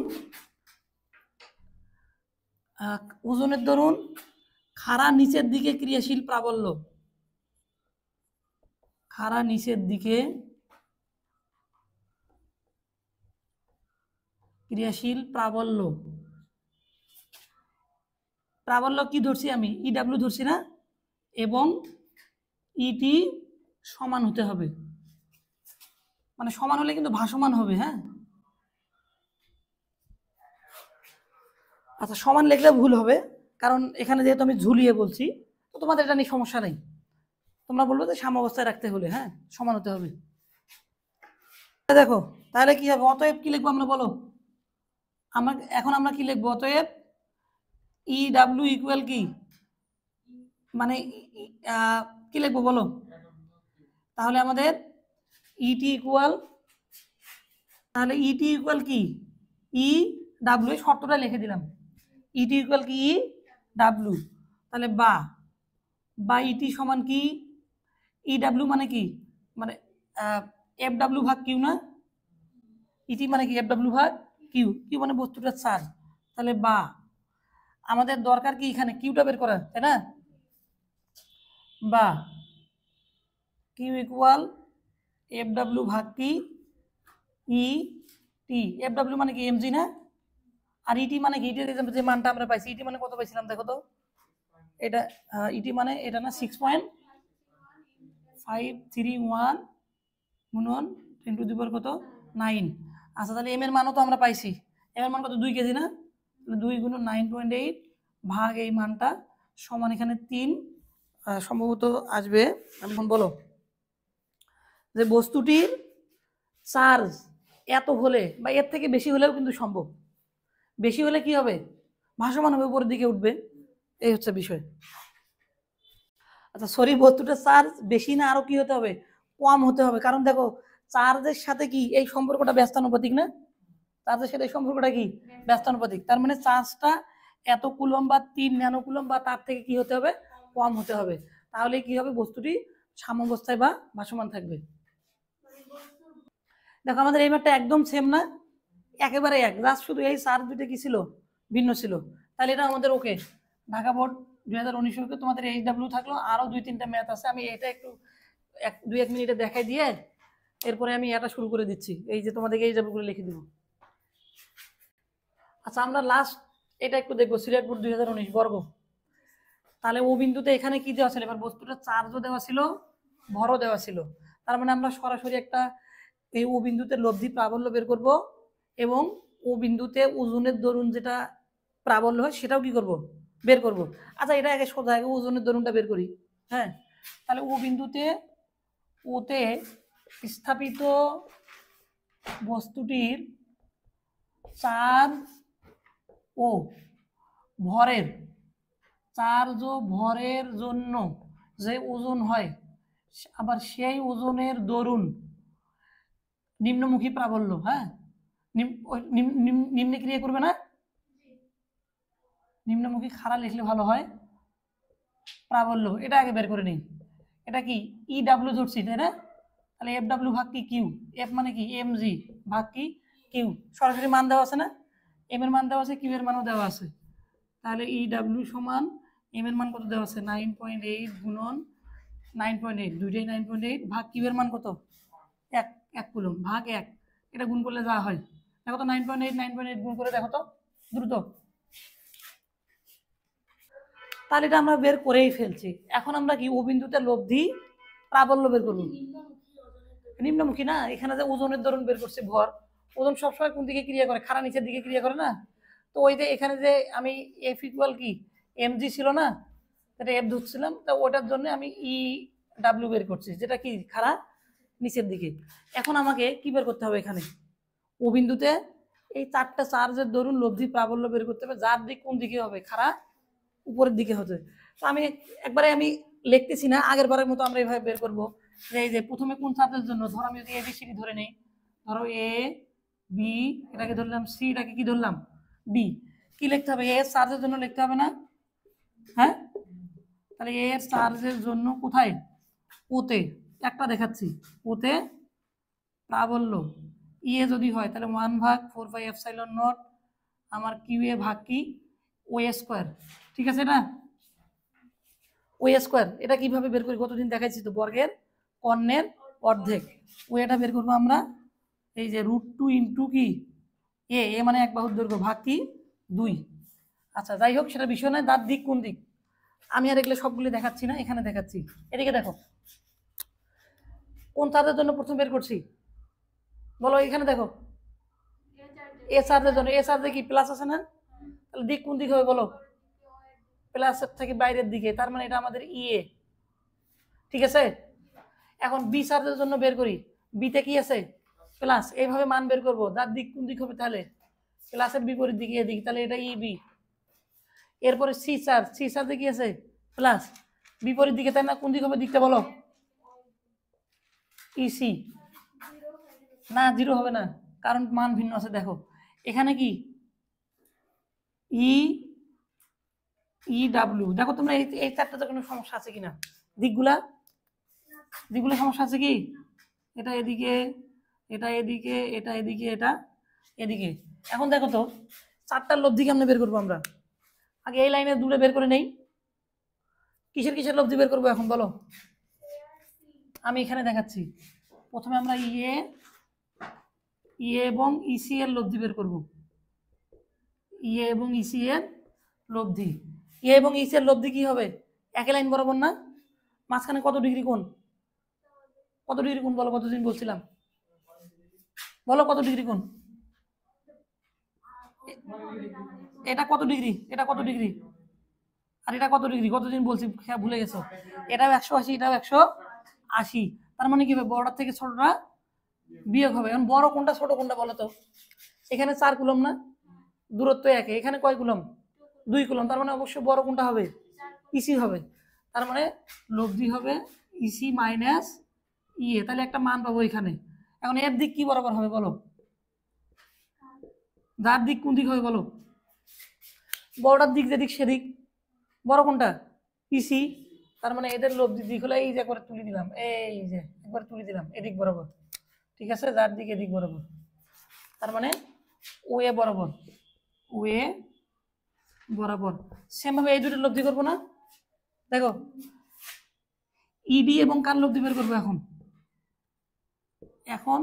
ওজনের দরুন খাড়া নিচের দিকে ক্রিয়াশীল প্রাবল্য, খাড়া নিচের দিকে ক্রিয়াশীল প্রাবল্য। প্রাবল্য কি ধরছি আমি, ই ডাব্লিউ ধরছি না? এবং ইটি সমান হতে হবে, মানে সমান হলে কিন্তু ভাসমান হবে। হ্যাঁ, আচ্ছা সমান লিখলে ভুল হবে, কারণ এখানে যেহেতু আমি ঝুলিয়ে বলছি, তো তোমাদের এটা নিয়ে সমস্যা নেই, তোমরা বলবো যে সাম্যাবস্থায় রাখতে হলে হ্যাঁ সমান হতে হবে। দেখো তাহলে কি হবে, অতএব কি লিখবো আমরা বলো? এখন আমরা কি লিখবো, অতএব ই ডাব্লিউ ইকুয়াল কি, মানে কি লিখবো বলো? তাহলে আমাদের ইটি ইকুয়াল, তাহলে ইটি ইকুয়াল কি, ই ডাব্লিউ, শর্তটা লিখে দিলাম, ইটি ইকুয়াল কি ই ডাব্লিউ। তাহলে বা ইটি সমান কি, ই ডাব্লিউ মানে কি, মানে এফ ডাব্লিউ ভাগ কিউ না? ইটি মানে কি এফ ডাব্লিউ ভাগ কিউ, কিউ মানে বস্তুটার চার্জ। তাহলে আমাদের দরকার কি এখানে কিউটা বের করা, তাই না? বা কিউ ইকুয়াল এফ ডাব্লিউ ভাগ কি ই টি। এফ ডাব্লিউ মানে কি এমজি না, আর ইটি মানে কি, ইটির যে মানটা আমরা পাইছি, ইটি মানে কত পাইছিলাম দেখো তো, এটা ইটি মানে এটা না 6.531 গুণন 10 টু দি পাওয়ার কত 9। আচ্ছা তাহলে এম এর মানও তো আমরা পাইছি, এম এর মান কত 2 কেজি না, 2 গুণন 9.8 ভাগ এই মানটা সমান এখানে 3 সম্ভবত আসবে। এখন বলো যে বস্তুটির চার্জ এত হলে বা এর থেকে বেশি হলেও কিন্তু সম্ভব, বেশি হলে কি হবে, ভাসমান হবে, উপরের দিকে উঠবে, এই হচ্ছে বিষয়। আচ্ছা সরি, বস্তুটার চার্জ বেশি না আরো কি হতে হবে, কম হতে হবে, কারণ দেখো চার্জের সাথে কি এই সম্পর্কটা ব্যস্তানুপাতিক না, চার্জের সাথে এই সম্পর্কটা কি ব্যস্তানুপাতিক, তার মানে চার্জটা এত কুলম বা 3 ন্যানো কুলম বা তার থেকে কি হতে হবে, কম হতে হবে, তাহলে কি হবে, বস্তুটি সাম্যাবস্থায় বা ভাসমান থাকবে। দেখো আমাদের এই মাঠটা একদম সেম না, একেবারে এক, জাস্ট শুধু এই চার্জ দুটো কি ছিল, ভিন্ন ছিল, তাহলে এটা আমাদের ওকে। ঢাকা বোর্ড 2019 তোমাদের এইচডব্লিউ থাকলো, আরো 2-3টা ম্যাথ আছে, আমি এটা একটু 1-2 মিনিটে দেখাই দিয়ে এরপরে আমি এটা শুরু করে দিচ্ছি, এই যে তোমাদেরকে এইচডব্লিউ করে লিখে দিব। আচ্ছা আমরা লাস্ট এটা একটু দেখবো, সিলেট বোর্ড 2019 বর্গ। তাহলে ও বিন্দুতে এখানে কি দেওয়া ছিল, এবার বস্তুটা চার্জও দেওয়া ছিল, ভরও দেওয়া ছিল, তার মানে আমরা সরাসরি একটা এই ও বিন্দুতে লব্ধি প্রাবল্য বের করব, এবং ও বিন্দুতে ওজনের দরুন যেটা প্রাবল্য হয় সেটাও কি করব, বের করব। আচ্ছা এটা আগে সোজা, আগে ওজনের দরুনটা বের করি। হ্যাঁ, তাহলে ও বিন্দুতে ওতে স্থাপিত বস্তুটির চার্জ ও ভরের, চার্জ ও ভরের জন্য যে ওজন হয়, আবার সেই ওজনের দরুন নিম্নমুখী প্রাবল্য। হ্যাঁ, নিম্নে ক্রিয়া করবে না, নিম্নমুখী খাড়া লিখলে ভালো হয়, প্রাবল্য এটা আগে বের করে নিই। এটা কি ই ডাব্লিউ ধরছি, তাই না? তাহলে এফ ডাব্লিউ ভাগ কি কিউ, এফ মানে কি এম জি ভাগ কি কিউ, সরাসরি মান দেওয়া আছে না, এম এর মান দেওয়া আছে, কিউ এর মানও দেওয়া আছে, তাহলে ই ডাব্লিউ সমান এম এর মান কত দেওয়া আছে 9.8 গুণন 9.8, দুইটাই 9.8 ভাগ কিউ এর মান কত 1 কুলম ভাগ 1, এটা গুণ করলে যা হয় দেখো তো 9.8 গুণ করে দেখো তো দ্রুত। তাহলে এটা আমরা বের করেই ফেলছি। এখন আমরা কি ও বিন্দুতে লব্ধি প্রাবল্য বের করব, নিম্নমুখী না, এখানে যে ওজনের দরুন বের করছে ভর, ওজন সবসময় কোন দিকে ক্রিয়া করে, খাড়া নিচের দিকে ক্রিয়া করে না, তো ওই যে এখানে যে আমি এফ ইকুয়াল কি এম জি ছিল না, এটা এফ ধরছিলাম, তো ওটার জন্য আমি ই ডাব্লিউ বের করছি, যেটা কি খাড়া নিচের দিকে। এখন আমাকে কি বের করতে হবে, এখানে ও বিন্দুতে এই 4টা চার্জের দরুন লব্ধি প্রাবল্য বের করতে হবে, যার দিক কোন দিকে হবে, খাড়া উপরের দিকে হতে। তো আমি একবারে আমি লিখতেছি না, আগের বারের মতো আমরা এইভাবে বের করবো, যে এই যে প্রথমে কোন চার্জের জন্য, ধরো আমি যদি এবিসিডি ধরে নেই, ধরো এ বি এটাকে ধরলাম, সি এটাকে কি ধরলাম ডি, কি লিখতে হবে, এ চার্জের জন্য লিখতে হবে না, হ্যাঁ, তাহলে এ চার্জের জন্য কোথায়, ওতে, একটা দেখাচ্ছি, ওতে প্রাবল্য ইয়ে যদি হয় তাহলে 1/4πε0 আমার কিউ এ ভাগ কি ও স্কোয়ার, ঠিক আছে না, ও স্কোয়ার এটা কিভাবে বের করি, কতদিন দেখাইছি তো, বর্গের কর্ণের অর্ধেক, ও এটা বের করবো আমরা, এই যে √2 ইন্টু কি এ মানে এক বাহুর দৈর্ঘ্য ভাগ কি 2। আচ্ছা যাই হোক সেটা বিষয় নয়, তার দিক কোন দিক আমি আর এগুলো সবগুলি দেখাচ্ছি না, এখানে দেখাচ্ছি, এদিকে দেখো কোন চার্জের জন্য প্রথম বের করছি বলো, এখানে দেখো এ চার্জের জন্য, এ চার্জে কি প্লাস আছে না, তাহলে দিক কোন দিক হবে বলো, প্লাসের থেকে বাইরের দিকে, তার মানে এটা আমাদের ইএ, ঠিক আছে। এখন বি চার্জের জন্য বের করি, বিতে কি আছে প্লাস, এইভাবে মান বের করবো, যার দিক কোন দিক হবে, তাহলে প্লাসের বিপরীত দিকে এদিক, তাহলে এটা ই বি। এরপরে সি চার্জ, সি চার্জে কি আছে প্লাস, বিপরীত দিকে, তাই না, কোন দিক হবে দিকটা বলো, ইসি না, জিরো হবে না, কারণ মান ভিন্ন আছে। দেখো এখানে কি ই ই ডাব্লিউ, দেখো তোমরা এই চারটাতে কোনো সমস্যা আছে কিনা, দিকগুলা দিকগুলো সমস্যা আছে কি, এটা এদিকে, এটা এদিকে, এটা এদিকে, এটা এদিকে। এখন দেখো তো 4টার লব্ধি কেমনে বের করবো আমরা, আগে এই লাইনে দুটো বের করে নেই। কিসের কিসের লব্ধি বের করবো এখন বলো? আমি এখানে দেখাচ্ছি। প্রথমে আমরা ইএ এবং ইসি এর লব্ধি বের করব। ইএ এবং ইসি এর লব্ধি। ইএ এবং ইসি এর লব্ধি কি হবে? একই লাইন বরাবর না? মাঝখানে কত ডিগ্রি কোণ? কত ডিগ্রি কোণ বলো? কতদিন বলছিলাম বলো, কত ডিগ্রি কোণ? এটা কত ডিগ্রি? এটা কত ডিগ্রি? আর এটা কত ডিগ্রি? কতদিন বলছি ভুলে গেছো? এটাও 180, এটাও 180। তার মানে কি হবে? বড়টার থেকে ছোটটা বিয়োগ হবে। এখন বড় কোনটা ছোট কোনটা বলো তো? এখানে 4 কুলম না, দূরত্ব একে, এখানে কয় কুলম? 2 কুলম। তার মানে অবশ্যই বড় কোনটা হবে? ইসি হবে। তার মানে লব্ধি হবে ইসি মাইনাস ইএ। তাহলে একটা মান পাবো এখানে। এখন এর দিক কি বরাবর হবে বলো? যার দিক কোন দিক হবে বলো? বড়টার দিক যেদিক সেদিক। বড় কোনটা? ইসি। তার মানে এদের লব্ধির দিক হলো এই যে একবার তুলে দিলাম, এই যে একবার তুলে দিলাম এদিক বরাবর, ঠিক আছে? যার দিক এদিক বরাবর। তার মানে ওয়ে বরাবর, ওয়ে বরাবর। সেম ভাবে এই দুটোর লব্ধি করবো না? দেখো, ইডি এবং কার লব্ধি বের করবো এখন? এখন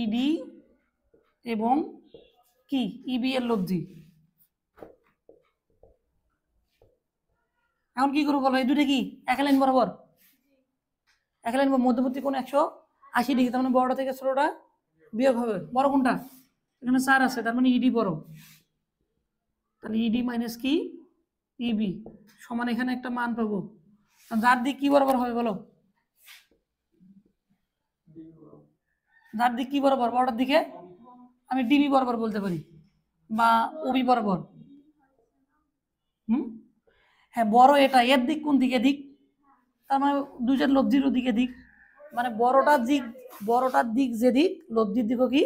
ইডি এবং কি ইবি এর লব্ধি। এখন কি করবো বলো? এই দুটো কি এক লাইন বরাবর? এক লাইন মধ্যবর্তী কোণ 180 ডিগ্রি। তার মানে বড়টা থেকে ছোটটা বিয়োগ হবে। বড় কোনটা? এখানে 4 আছে, তার মানে ইডি বড়। তাহলে ইডি মাইনাস কি ইবি সমান এখানে একটা মান পাবো। যার দিক কি বরাবর হবে বলো? যার দিক কি বরাবর? বড়টার দিকে আমি ডিবি বরাবর বলতে পারি বা ওবি বরাবর। হ্যাঁ, বড় এটা, এর দিক কোন দিকে? দিক। তার মানে দুইটার লব্ধির দিকে দিক, মানে বড়টার দিক যে দিক, লব্ধির দিকও কি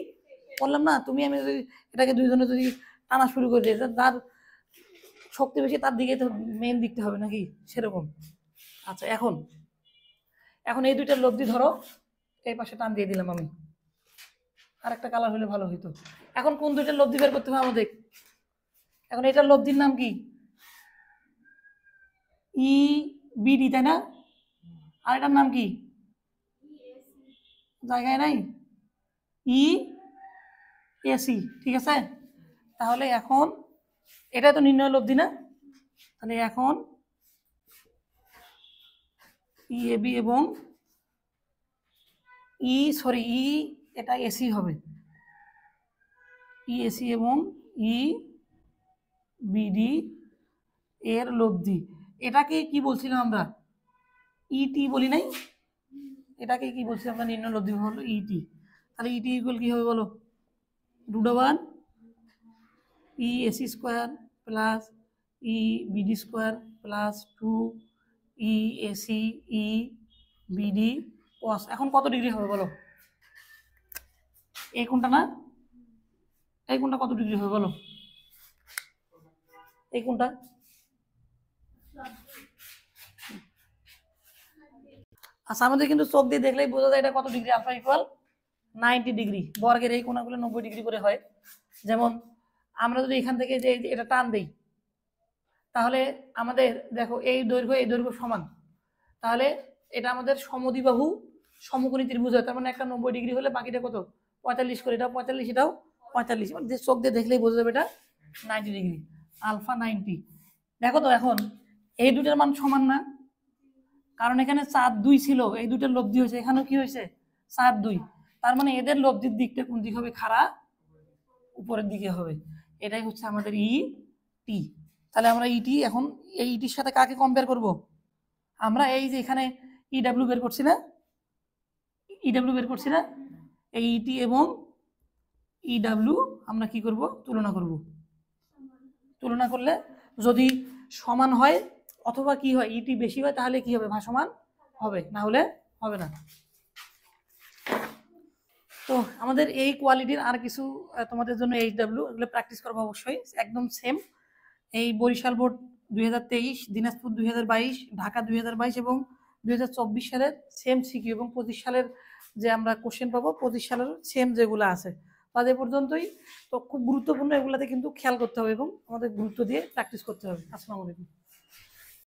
বললাম না? তুমি আমি যদি এটাকে দুইজনে যদি টানা শুরু করে দিই, যার শক্তি বেশি তার দিকে তো মেন দিকতে হবে নাকি, সেরকম। আচ্ছা, এখন এই দুইটার লব্ধি ধরো এই পাশে টান দিয়ে দিলাম আমি। আর একটা কালার হলে ভালো হইতো। এখন কোন দুইটার লব্ধি বের করতে হবে আমাদের? এখন এটার লব্ধির নাম কি? ই বিডি, তাই না? আর এটার নাম কি? জায়গায় নাই, ই এসি, ঠিক আছে? তাহলে এখন এটা তো নির্ণয় লব্ধি না? তাহলে এখন ই এবি এবং ই এটা এসি হবে। ই এসি এবং ই বিডি এর লব্ধি। এটাকে কি বলছিলাম আমরা? ইটি বলি নাই? এটাকে কি বলছিলাম আমরা? নির্ণয় লব্ধি হলো ইটি। তাহলে ইটি ইকুয়াল কি হবে বলো? √1 ই AC square plus E BD square plus 2 ই এসি ই বিডি কস। এখন কত ডিগ্রি হবে বলো? এই কোনটা না? এই কোনটা কত ডিগ্রি হবে বলো? এই কোনটা? আচ্ছা, আমাদের কিন্তু চোখ দিয়ে দেখলেই বোঝা যায় এটা কত ডিগ্রি। Alpha equal 90 degree. বর্গের এই কোণাগুলো 90 ডিগ্রি করে হয়। যেমন আমরা যদি এখান থেকে যে এটা টান দেই, তাহলে আমাদের দেখো এই দৈর্ঘ্য সমান। তাহলে এটা আমাদের সমদ্বিবাহু সমকোণী ত্রিভুজ হয়। তার মানে একটা 90 ডিগ্রি হলে বাকিটা কত? 45 করে। এটা 45, এটাও 45। মানে চোখ দিয়ে দেখলেই বোঝা যাবে এটা 90 ডিগ্রি। আলফা 90। দেখো তো এখন এই দুটার মান সমান না? কারণ এখানে 4 2 ছিল, এই দুটোর লব্ধি হয়েছে, এখানেও কি হয়েছে? 4 2। তার মানে এদের লব্ধির দিকটা কোন দিক হবে? খাড়া উপরের দিকে হবে। এটাই হচ্ছে আমাদের ই টি। তাহলে আমরা ইটি এখন এই ইটির সাথে কাকে কম্পেয়ার করব? আমরা এই যে এখানে ইডাব্লিউ বের করছি না, এই ইটি এবং ইডাব্লিউ আমরা কি করব? তুলনা করব। তুলনা করলে যদি সমান হয় অথবা কি হয়, ইটি বেশি হয়, তাহলে কি হবে? ভাসমান হবে, না হলে হবে না। তো আমাদের এই কোয়ালিটির আর কিছু তোমাদের জন্য এইচডাব্লিউ এগুলো প্র্যাকটিস করবো অবশ্যই, একদম সেম। এই বরিশাল বোর্ড 2023, দিনাজপুর 2022, ঢাকা 2022 এবং 2024 সালের সেম সিকিউ এবং 25 সালের যে আমরা কোশ্চেন পাবো, 25 সালের সেম যেগুলো আছে। তো আজ এ পর্যন্তই। তো খুব গুরুত্বপূর্ণ, এগুলাতে কিন্তু খেয়াল করতে হবে এবং আমাদের গুরুত্ব দিয়ে প্র্যাকটিস করতে হবে। আসসালামু আলাইকুম।